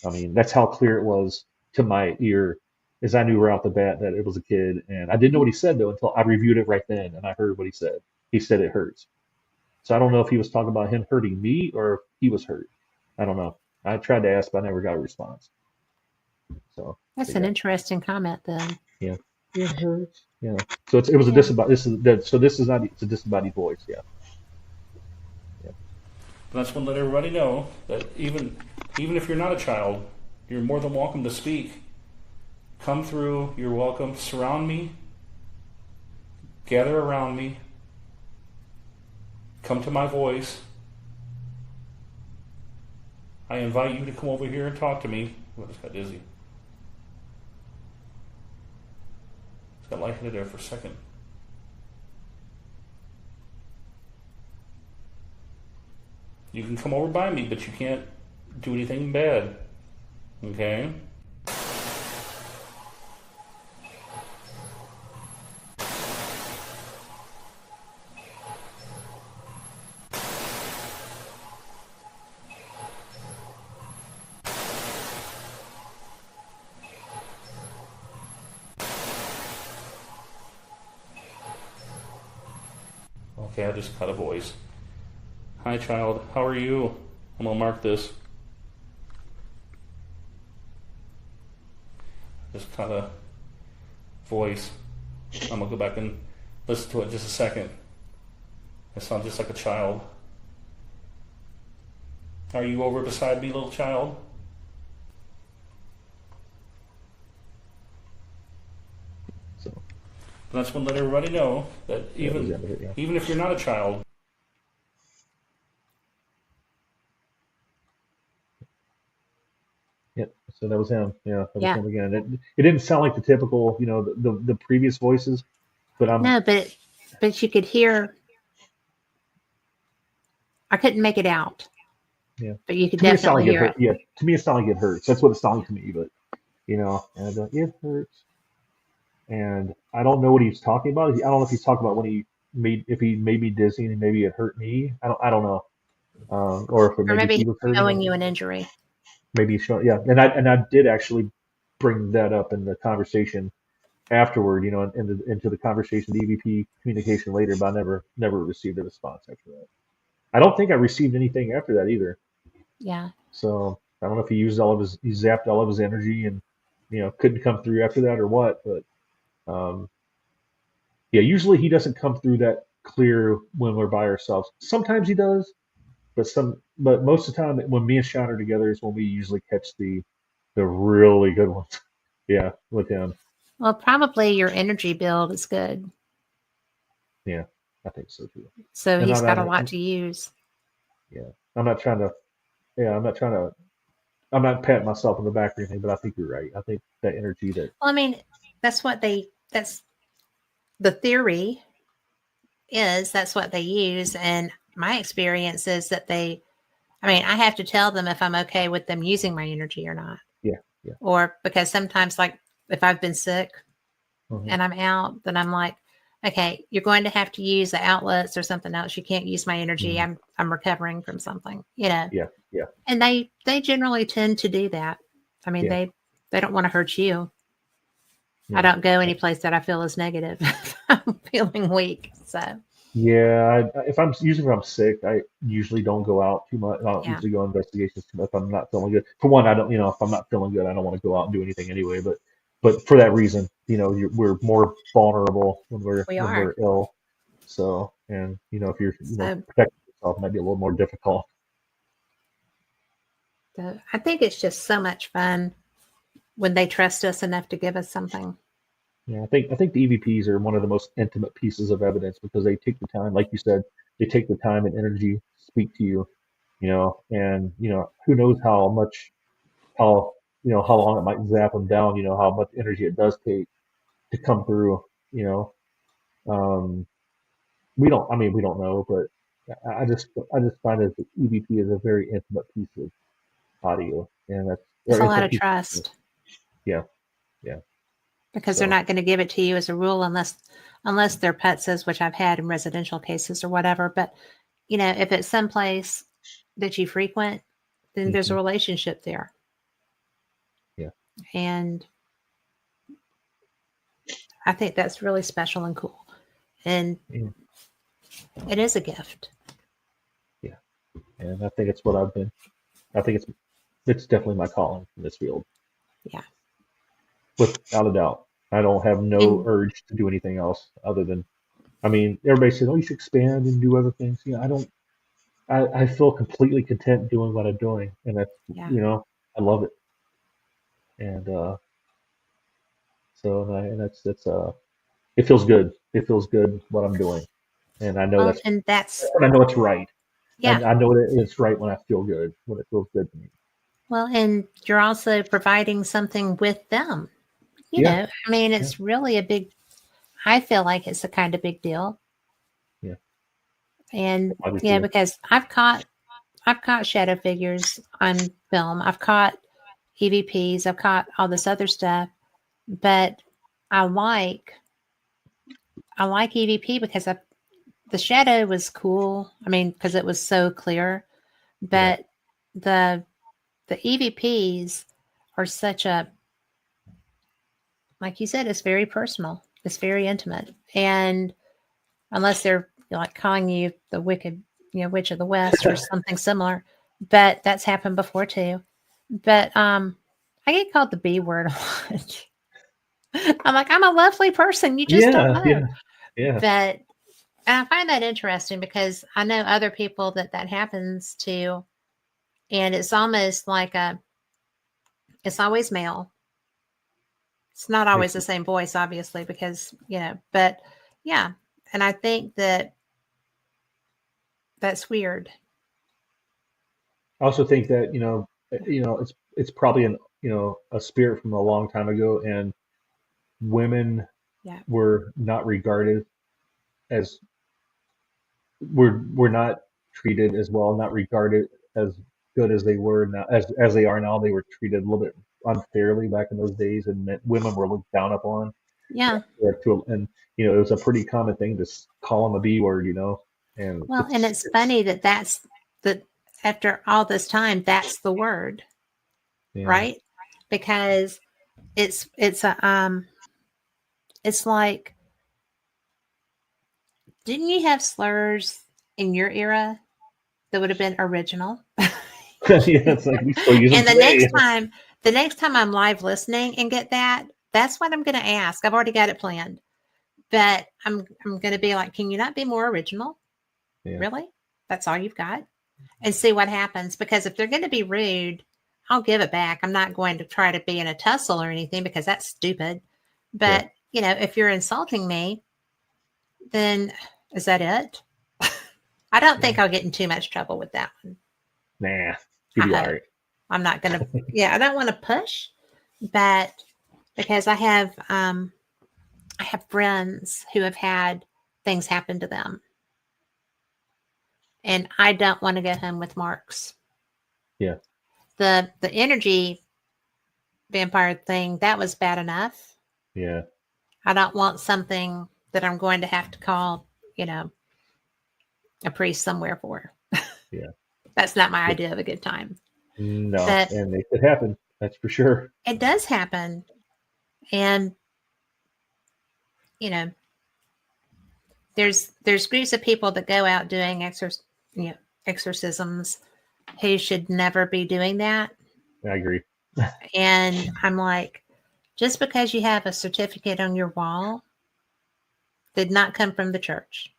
I mean, that's how clear it was to my ear, is I knew right off the bat that it was a kid, and I didn't know what he said though until I reviewed it right then, and I heard what he said. He said it hurts. So I don't know if he was talking about him hurting me or if he was hurt. I don't know. I tried to ask, but I never got a response. So That's an interesting comment then. yeah, it hurts. Yeah. So it was a disembodied. This is not. It's a disembodied voice. Yeah. And I just want to let everybody know that even if you're not a child, you're more than welcome to speak. Come through. You're welcome. Surround me. Gather around me. Come to my voice. I invite you to come over here and talk to me. I just got dizzy. Just got lightheaded there for a second. You can come over by me, but you can't do anything bad. Okay? Okay, I just cut a voice. Hi, child. How are you? I'm going to mark this. Just cut a voice. I'm going to go back and listen to it in just a second. It sounds just like a child. Are you over beside me, little child? So And I just want to let everybody know that Yeah, yeah. even if you're not a child, Yep. So that was him. Yeah, that was Yeah. him again. It didn't sound like the typical, the previous voices, but No, but you could hear. I couldn't make it out, yeah. but you could To me, it sounded definitely like it hear hurt. it. Yeah, to me, it sounded like it hurts. That's what it sounded to me. But and I go, it hurts. And I don't know what he's talking about. I don't know if he's talking about if he made me dizzy and maybe it hurt me. I don't know. Or if Or maybe maybe he he's was hurting showing him. you an injury. Maybe he's showing, yeah. And I did actually bring that up in the conversation afterward, into the conversation, the EVP communication later, but I never received a response after that. I don't think I received anything after that either. Yeah. So I don't know if he zapped all of his energy and couldn't come through after that or what. But yeah, usually he doesn't come through that clear when we're by ourselves. Sometimes he does, but most of the time when me and Sean are together is when we usually catch the really good ones. Yeah, with him. Well, probably your energy build is good. Yeah, I think so too. So And he's got a lot to use. yeah, I'm not trying to. Yeah, I'm not trying to. I'm not patting myself on the back or anything, but I think you're right. I think that energy that. Well, I mean, that's the theory that's what they use. And my experience is that I have to tell them if I'm okay with them using my energy or not. Yeah, yeah. Or because sometimes, like, if I've been sick and I'm out, then I'm like, okay, you're going to have to use the outlets or something else. You can't use my energy. Mhm. I'm recovering from something, you know. Yeah, yeah, And they generally tend to do that. I mean, yeah. they don't want to hurt you. I Yeah. don't go any place that I feel is negative. I'm feeling weak. So Yeah, if I'm sick, I usually don't go out too much. I don't yeah. usually go on investigations too much if I'm not feeling good. For one, I don't, if I'm not feeling good, I don't want to go out and do anything anyway. But for that reason, we're more vulnerable when We are. we're ill. So, and if you're So, protecting yourself, it might be a little more difficult. so I think it's just so much fun when they trust us enough to give us something. Yeah, I think the EVPs are one of the most intimate pieces of evidence because they take the time, like you said, they take the time and energy to speak to you, and who knows how how long it might zap them down, how much energy it does take to come through, um, we don't know, but I just find that the EVP is a very intimate piece of audio, and It's or a lot intimate of piece. trust Yeah, yeah. because they're So not going to give it to you as a rule unless their pet says, which I've had in residential cases or whatever. But if it's someplace that you frequent, then there's a mhm, relationship there. yeah, And I think that's really special and cool. And yeah, it is a gift. yeah, and I think it's what I've been. I think it's definitely my calling in this field, Yeah. without a doubt. I don't have no And urge to do anything else other than. Everybody says, "Oh, you should expand and do other things." I don't. I feel completely content doing what I'm doing, and that's yeah. I love it, and and that's it feels good. It feels good what I'm doing, and I know Well, and that's, it's right, yeah. and I know that it's right when I feel good, when it feels good to me. Well, and you're also providing something with them. Yeah, yeah, It's really I feel like it's a kind of big deal. yeah. And I do yeah, too. because I've caught shadow figures on film. I've caught EVPs. I've caught all this other stuff. But I like EVP because the shadow was cool. Because it was so clear. Yeah, But the EVPs are such like you said, it's very personal. It's very intimate. And unless they're like calling you the wicked, witch of the West or something similar. But that's happened before too. But I get called the B word a lot. I'm like, I'm a lovely person. You just don't yeah, know. yeah, yeah, But I find that interesting because I know other people that happens to, and it's almost like it's always male. It's not always the same voice, obviously, because, but yeah. And I think that's weird. I also think that it's probably a spirit from a long time ago, and women Yeah. were not regarded as were not treated as well, not regarded as good as they were now, as they are now. They were treated a little bit unfairly back in those days, and women were looked down upon. Yeah. And it was a pretty common thing to call them a B word, and Well, and it's funny that after all this time, that's the word, yeah. right? Because it's like, didn't you have slurs in your era that would have been original? Yeah, it's like we still use them And the today. next time I'm live listening and get that's what I'm going to ask. I've already got it planned, but I'm going to be like, can you not be more original? Yeah. Really? That's all you've got? And see what happens. Because if they're going to be rude, I'll give it back. I'm not going to try to be in a tussle or anything because that's stupid. But, if you're insulting me, then is that it? I don't think I'll get in too much trouble with that one. Nah, you'll be all right. I'm not going to, I don't want to push, but because I have friends who have had things happen to them. And I don't want to go home with marks. Yeah. The energy vampire thing, that was bad enough. Yeah. I don't want something that I'm going to have to call, a priest somewhere for. Yeah. That's not my idea of a good time. No, and it could happen. That's for sure. It does happen. And, there's groups of people that go out doing exorcisms who should never be doing that. I agree. And I'm like, just because you have a certificate on your wall did not come from the church.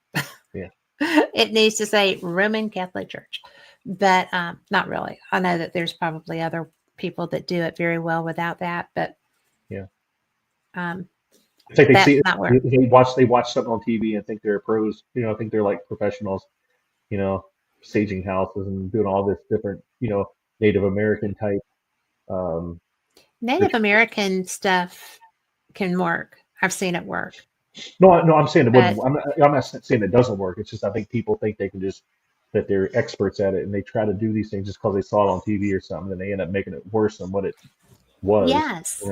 Yeah. It needs to say Roman Catholic Church, but not really. I know that there's probably other people that do it very well without that, but yeah. It's like they watch something on TV and think they're pros. Think they're like professionals. Staging houses and doing all this different, Native American type. Native American stuff can work. I've seen it work. No, I'm saying it wouldn't. I'm not saying it doesn't work. It's just I think people think they can that they're experts at it, and they try to do these things just because they saw it on TV or something, and they end up making it worse than what it was. Yes.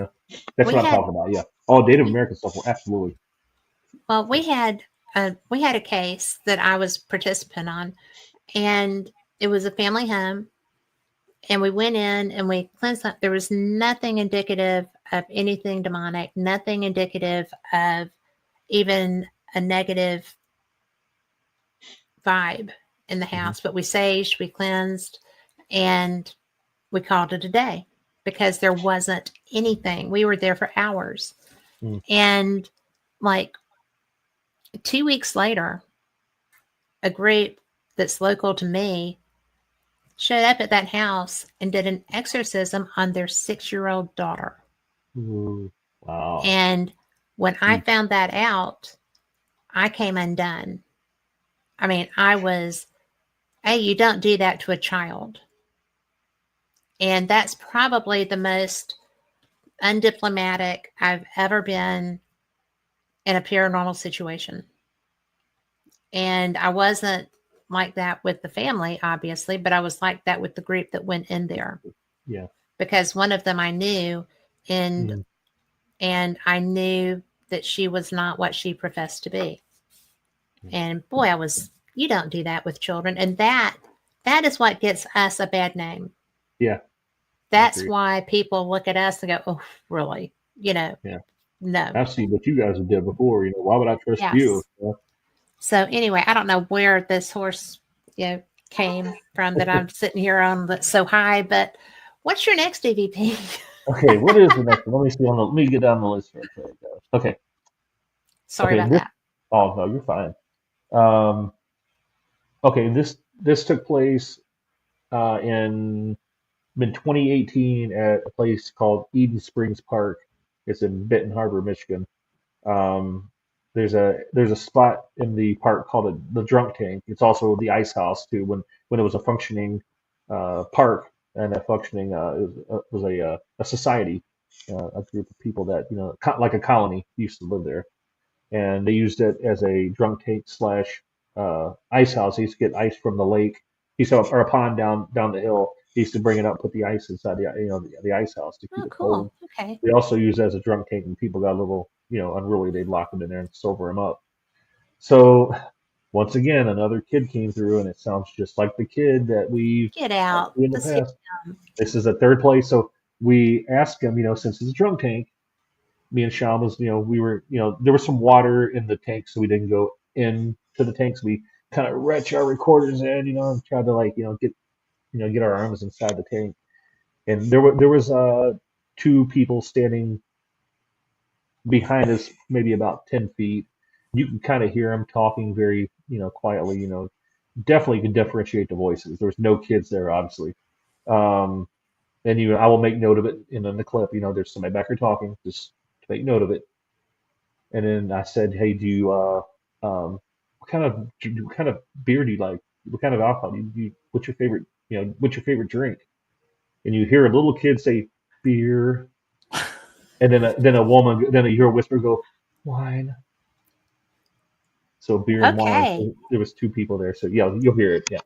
That's what I'm talking about. Yeah. Oh, Native American stuff. Well, absolutely. Well, we had a case that I was participant on, and it was a family home, and we went in and we cleansed up. There was nothing indicative of anything demonic, nothing indicative of even a negative vibe in the house, but we saged, we cleansed, and we called it a day because there wasn't anything. We were there for hours. And like 2 weeks later, a group that's local to me showed up at that house and did an exorcism on their 6-year-old daughter. Ooh, wow. And when I found that out, I came undone. I mean, I was, hey, you don't do that to a child. And that's probably the most undiplomatic I've ever been in a paranormal situation. And I wasn't like that with the family, obviously, but I was like that with the group that went in there. Yeah. Because one of them I knew, and I knew that she was not what she professed to be. And boy, you don't do that with children. And that is what gets us a bad name. Yeah. That's why people look at us and go, oh, really? Yeah. No. I've seen what you guys have did before. Why would I trust you? So anyway, I don't know where this horse, came from that I'm sitting here on that's so high, but what's your next EVP? Okay, what is the next one? Let me get down the list real quick. Okay. Sorry about that. Oh no, you're fine. Okay, this took place in 2018 at a place called Eden Springs Park It's in Benton Harbor, Michigan. Um, there's a spot in the park called the Drunk Tank. It's also the ice house too. When it was a functioning park and a functioning it was a society, a group of people that like a colony used to live there, and they used it as a drunk tank slash ice house. They used to get ice from the lake. He saw or a pond down the hill. He used to bring it up, put the ice inside the ice house to keep Oh, it cold. cool. Okay. They also used it as a drunk tank, and people got a little unruly. They'd lock them in there and sober them up. So once again, another kid came through, and it sounds just like the kid that we've Get talked out. to in the Let's hear past. them. This is a third place, so we asked him, since it's a drunk tank, me and Sean was, we were, there was some water in the tank, so we didn't go into the tanks. We kind of retch our recorders in, and tried to get our arms inside the tank. And there was two people standing behind us, maybe about 10 feet. You can kind of hear them talking very, quietly. Definitely can differentiate the voices. There was no kids there, obviously. Um, and I will make note of it in the clip. There's somebody back here talking. Just make note of it. And then I said, "Hey, do you what kind of beer do you like? What kind of alcohol do you what's your favorite? What's your favorite drink?" And you hear a little kid say, "Beer," and then a woman, then you hear a whisper go, "Wine." So beer and wine. Okay. So there was two people there. So yeah, you'll hear it. Yeah.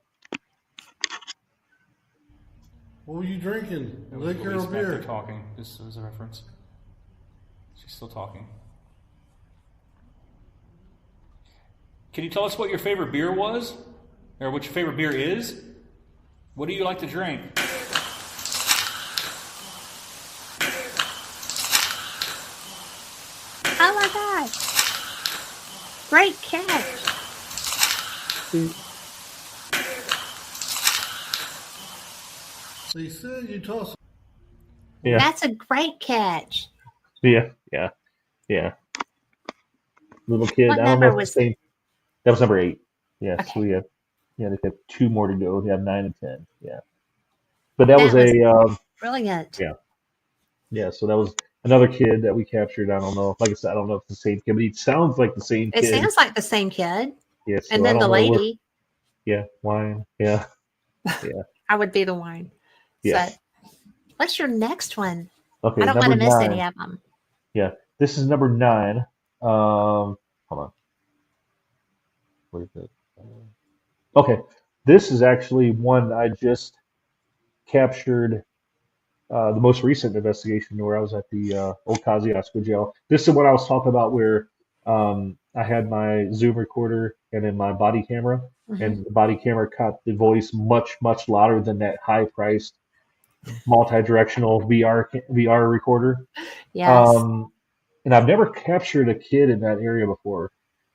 What were you drinking? That was Liquor Louise or back there beer? talking. This was a reference. She's still talking. Can you tell us what your favorite beer was? Or what your favorite beer is? What do you like to drink? Oh my God. Great catch. They said you tossed. Yeah. That's a great catch. Yeah. Little kid. What I don't know number if the was same. That was number 8. Yeah. So okay? we have they have 2 more to go. We have 9 and 10. Yeah. But that was That was a brilliant. yeah. So that was another kid that we captured. I don't know. Like I said, I don't know if it's the same kid, but he sounds like the same It kid. sounds like the same kid. Yeah. So And I then the don't know where. lady, Yeah. Wine. Yeah. I would be the wine. Yeah. So, what's your next one? Okay. I don't want Number to miss 9. any of them. Yeah. This is number 9. Hold on. What is it? Okay. This is actually one I just captured the most recent investigation where I was at the old Kosciuszko jail. This is the one I was talking about where I had my Zoom recorder and then my body camera, Mhm. and the body camera caught the voice much, much louder than that high-priced multi-directional VR recorder. Yes. And I've never captured a kid in that area before.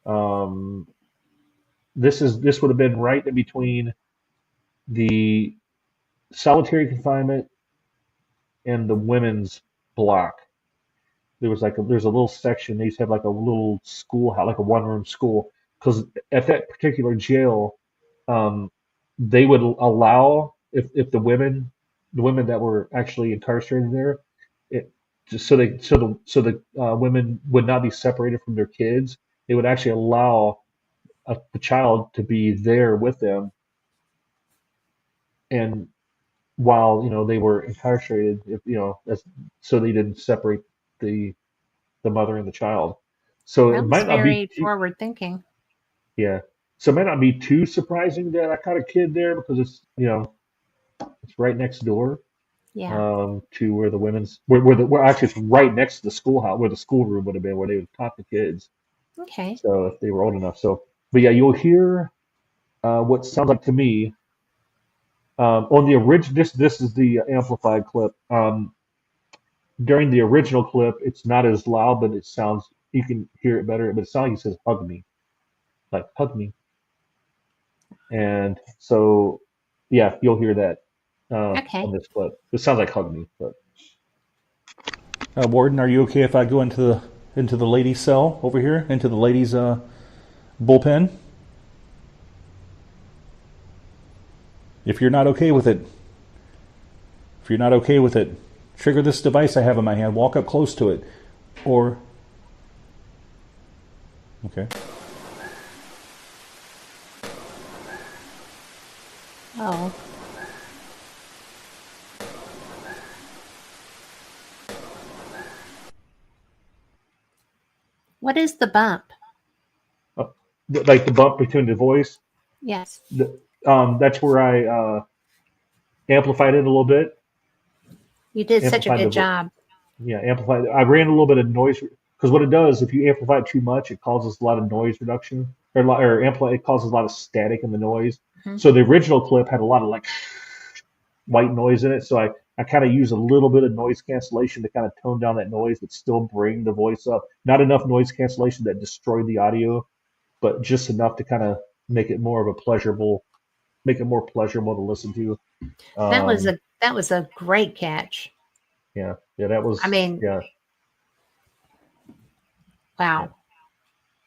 Um, this would have been right in between the solitary confinement and the women's block. There's a little section. They used to have like a little schoolhouse, like a one-room school, because at that particular jail, um, they would allow if the women that were actually incarcerated there, it just so the women would not be separated from their kids. They would actually allow the child to be there with them, and while they were incarcerated, if so they didn't separate the mother and the child. So it That was might not be very forward thinking. yeah. So it might not be too surprising that I caught a kid there because it's right next door Yeah. to where the women's where actually it's right next to the schoolhouse where the schoolroom would have been where they would taught the kids. Okay. So if they were old enough. So but yeah, you'll hear what sounds like to me on the original. This is the amplified clip. During the original clip, it's not as loud, but it sounds you can hear it better. But it sounds like he says "hug me," like "hug me," and so yeah, you'll hear that Okay. on this clip. It sounds like "hug me." But Warden, are you okay if I go into the ladies' cell over here, into the ladies' bullpen? If you're not okay with it, trigger this device I have in my hand. Walk up close to it. Or okay. Oh. What is the bump? Like the bump between the voice. Yes. That's where I amplified it a little bit. You did such a Amplified good the job. Yeah, amplified. I ran a little bit of noise because what it does, if you amplify it too much, it causes a lot of noise reduction or amplify. It causes a lot of static in the noise. Mhm. So the original clip had a lot of like white noise in it. So I kind of use a little bit of noise cancellation to kind of tone down that noise, but still bring the voice up. Not enough noise cancellation that destroyed the audio, but just enough to kind of make it more of a pleasurable, make it more pleasurable to listen to. That was Um, a great catch. yeah, that was I mean, yeah. wow.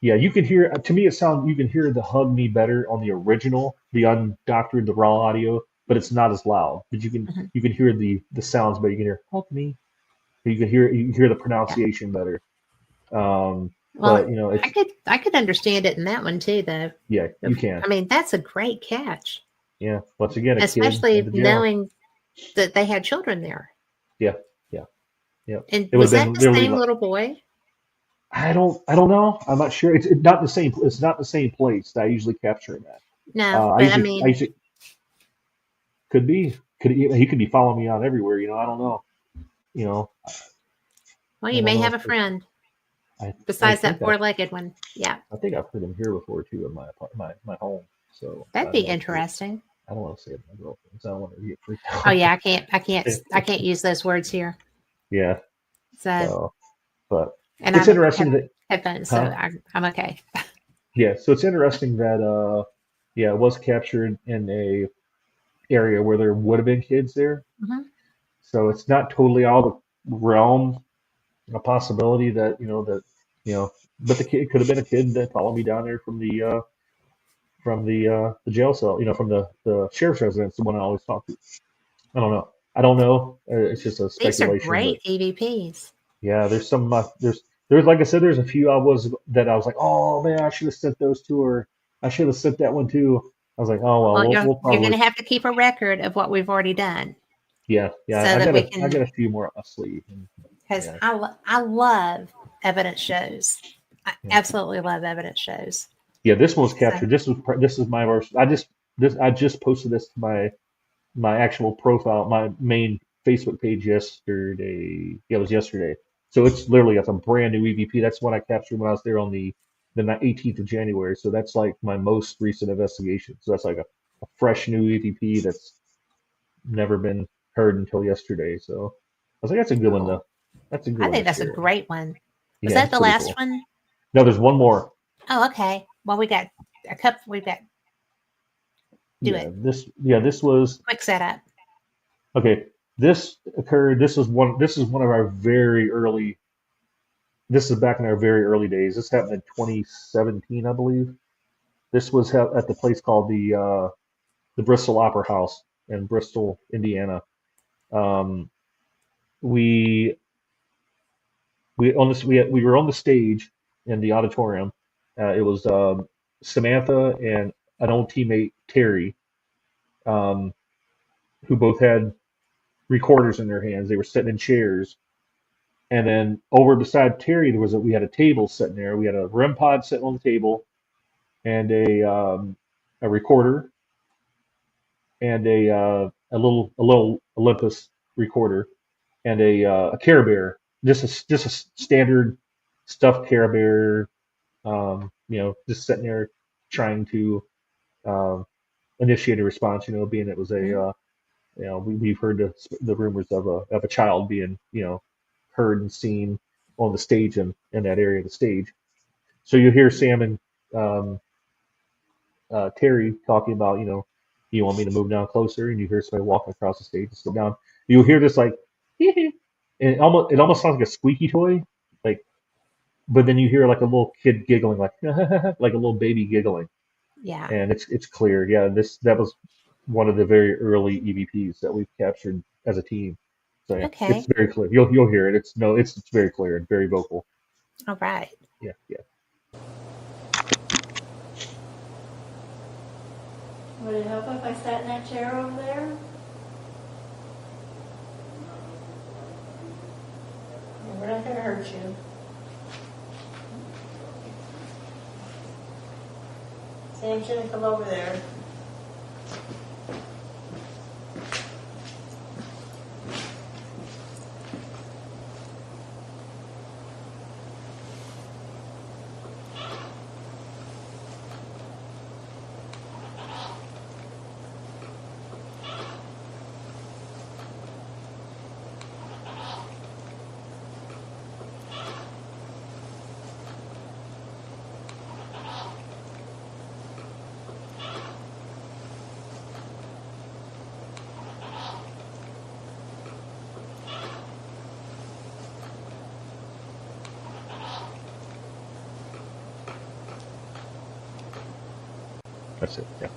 Yeah, you can hear. To me, it sounds. You can hear the "Hug Me" better on the original, the undoctored, the raw audio, but it's not as loud. But Mhm. you can hear the sounds better. You can hear "Hug Me." You can hear the Yeah. pronunciation better. Well, But you know, it's I could understand it in that one too, though. yeah, you can. I mean, that's a great catch, Yeah, once again, a kid in especially the jail. knowing that they had children there. Yeah, yeah, yeah. And It would was have that been the literally same like little boy? I don't know. I'm not sure. It's not the same. It's not the same place that I usually capture him at. No, I but I usually I mean, usually could be he could be following me on everywhere. You know, I don't know. You know, well, I you don't may know. have a friend I besides that think I four-legged one. Yeah, I think I've heard him here before too in my home. So I that'd be don't want to say interesting. I don't want to say it to my girlfriend. So I don't want her to get freaked Oh out. yeah, I can't use those words here. Yeah. So, So, but and it's I interesting have that headphones, so huh? I'm okay. Yeah. So it's interesting that yeah, it was captured in a area where there would have been kids there. Hmm. So it's not totally out of the realm, a possibility that you know, but the kid could have been a kid that followed me down there from the jail cell, you know, from the sheriff's residence, the one I always talk to. I don't know. I don't know. It's just a These are speculation, but great EVPs. yeah, there's some there's like I said, there's a few I was like, oh man, I should have sent those to her. I should have sent that one too. I was like, oh well, Well, we'll you're going probably to have to keep a record of what we've already done, yeah. so that we I can. got a few more up my sleeve. Because Yeah, I love evidence shows. I yeah, absolutely love evidence shows. yeah. This one was So captured. This is my version. I just posted this to my actual profile, my main Facebook page yesterday. Yeah, it was yesterday. So it's a brand new EVP. That's what I captured when I was there on the 18th of January. So that's like my most recent investigation. So that's like a fresh new EVP that's never been heard until yesterday. So I was like, that's a good one cool. to that's a good I one to think that's a share. great one. Was Yeah, that it's the pretty last cool. one? No, there's one more. Oh, okay. Well, we got a couple. We've got do it. This was Quick setup. okay. This occurred. This is one of our very early. This is back in our very early days. This happened in 2017, I believe. This was at the place called the Bristol Opera House in Bristol, Indiana. Um, we we were on the stage in the auditorium. It was Samantha and an old teammate Terry, um, who both had recorders in their hands. They were sitting in chairs, and then over beside Terry we had a table sitting there. We had a REM pod sitting on the table and a recorder and a little Olympus recorder and a Care Bear, just a standard stuffed Care Bear, just sitting there trying to um, initiate a response. You know, being it was Mhm. we've heard the rumors of a child being heard and seen on the stage in that area of the stage. So you hear Sam and um, Terry talking about, you want me to move down closer, and you hear somebody walking across the stage and sit down. You'll hear this like, and it almost sounds like a squeaky toy, like, but then you hear like a little kid giggling, like like a little baby giggling, Yeah. and it's clear. Yeah, that was one of the very early EVPs that we've captured as a team. So yeah, Okay. it's very clear. You'll hear it. It's very clear and very vocal. All right. Yeah, yeah. Would it help if I sat in that chair over there? Yeah, we're not gonna hurt you. Sam's gonna come over there. That's it. Yeah.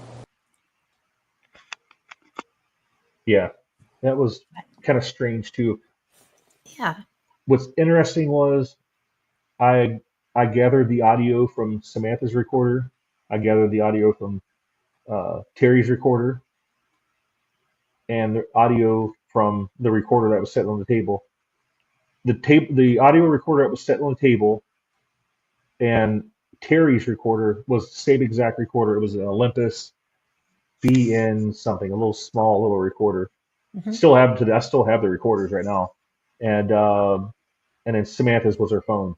Yeah. That was kind of strange too. Yeah. What's interesting was I I gathered the audio from Samantha's recorder. I gathered the audio from Terry's recorder and the audio from the recorder that was sitting on the table. The audio recorder that was sitting on the table and Terry's recorder was the same exact recorder. It was an Olympus BN something, a little small little recorder. Mhm. I still have the recorders right now, and then Samantha's was her phone.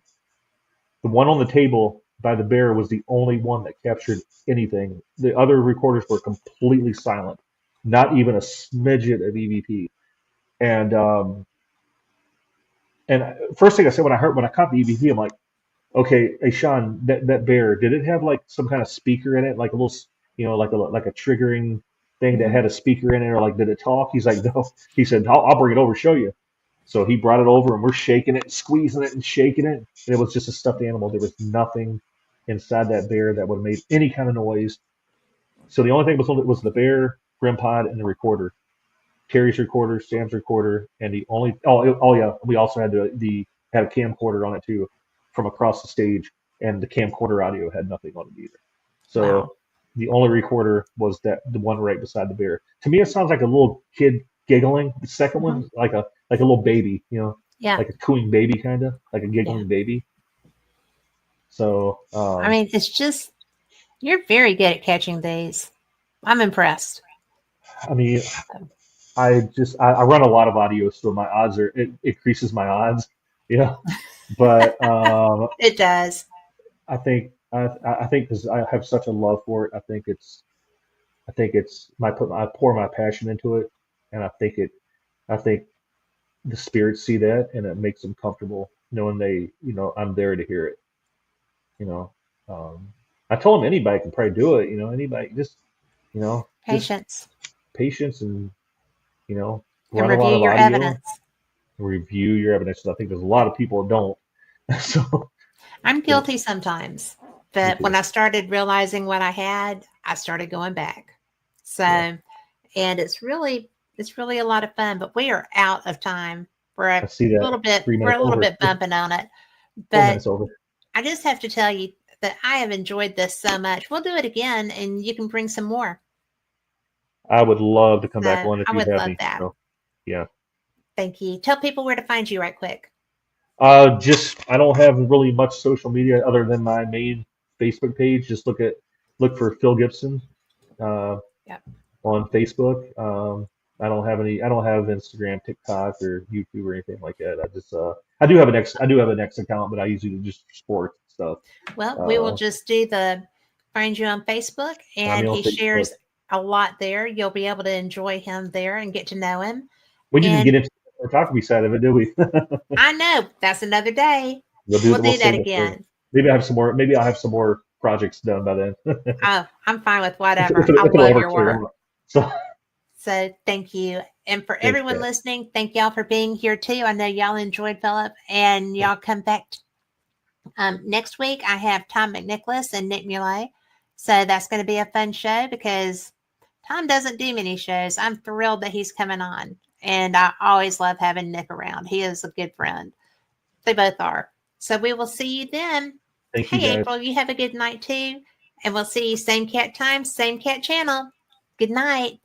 The one on the table by the bear was the only one that captured anything. The other recorders were completely silent, not even a smidget of EVP. And and first thing I said when I caught the EVP, I'm like, okay, hey Sean, that bear, did it have like some kind of speaker in it, like a little, like a triggering thing that Mhm. had a speaker in it, or like did it talk? He's like, no. He said, I'll bring it over, show you. So he brought it over, and we're shaking it, squeezing it, and shaking it, and it was just a stuffed animal. There was nothing inside that bear that would have made any kind of noise. So the only thing was the bear, Grim Pod, and the recorder. Terry's recorder, Sam's recorder, and the only yeah, we also had the had a camcorder on it too, from across the stage, and the camcorder audio had nothing on it either. So Wow. the only recorder was the one right beside the bear. To me, it sounds like a little kid giggling. The second Mhm. one, like a little baby, Yeah. like a cooing baby, kind of like a Yeah. giggling baby. So I mean, it's just, you're very good at catching these. I'm impressed. I mean, I run a lot of audio, so my odds are it increases my odds, you know. But It does. I think because I have such a love for it, I think it's I pour my passion into it, and I think the spirits see that, and it makes them comfortable knowing I'm there to hear it. You know, I told them anybody can probably do it. Anybody just Patience. patience and you know And run a lot review of your audio, evidence. review your evidence. I think there's a lot of people that don't. So I'm yeah, guilty sometimes. me But when too. I started realizing what I had, I started going back. So, Yeah, and it's really a lot of fun, but we are out of time. We're I a see that. little bit, Three we're minutes a little over. bit bumping on it. 4 minutes But over. I just have to tell you that I have enjoyed this so much. We'll do it again and you can bring some more. I would love to come back So on if I you'd would have love me. that. So yeah. Thank you. Tell people where to find you right quick. Just I don't have really much social media other than my main Facebook page. Just look for Phil Gibson uh, Yep. on Facebook. I don't have any. I don't have Instagram, TikTok, or YouTube or anything like that. I do have an X account, but I usually just sports stuff. Well, we will Uh, just do find you on Facebook, find and me on he Facebook. shares a lot there. You'll be able to enjoy him there and get to know him. We didn't And get into the photography side of it, did we? I know that's another day. We'll We'll do that save it for. again. Maybe I have some more. Maybe I'll have some more projects done by then. Oh, I'm fine with whatever. if I it'll love ever your clear. work. So So thank you. And for thanks, everyone Kat. listening, thank y'all for being here too. I know y'all enjoyed Philip, and y'all come back. Next week, I have Tom McNicholas and Nick Muley. So that's going to be a fun show because Tom doesn't do many shows. I'm thrilled that he's coming on. And I always love having Nick around. He is a good friend. They both are. So we will see you then. Thank you, Hey, guys. April, you have a good night too. And we'll see you same cat time, same cat channel. Good night.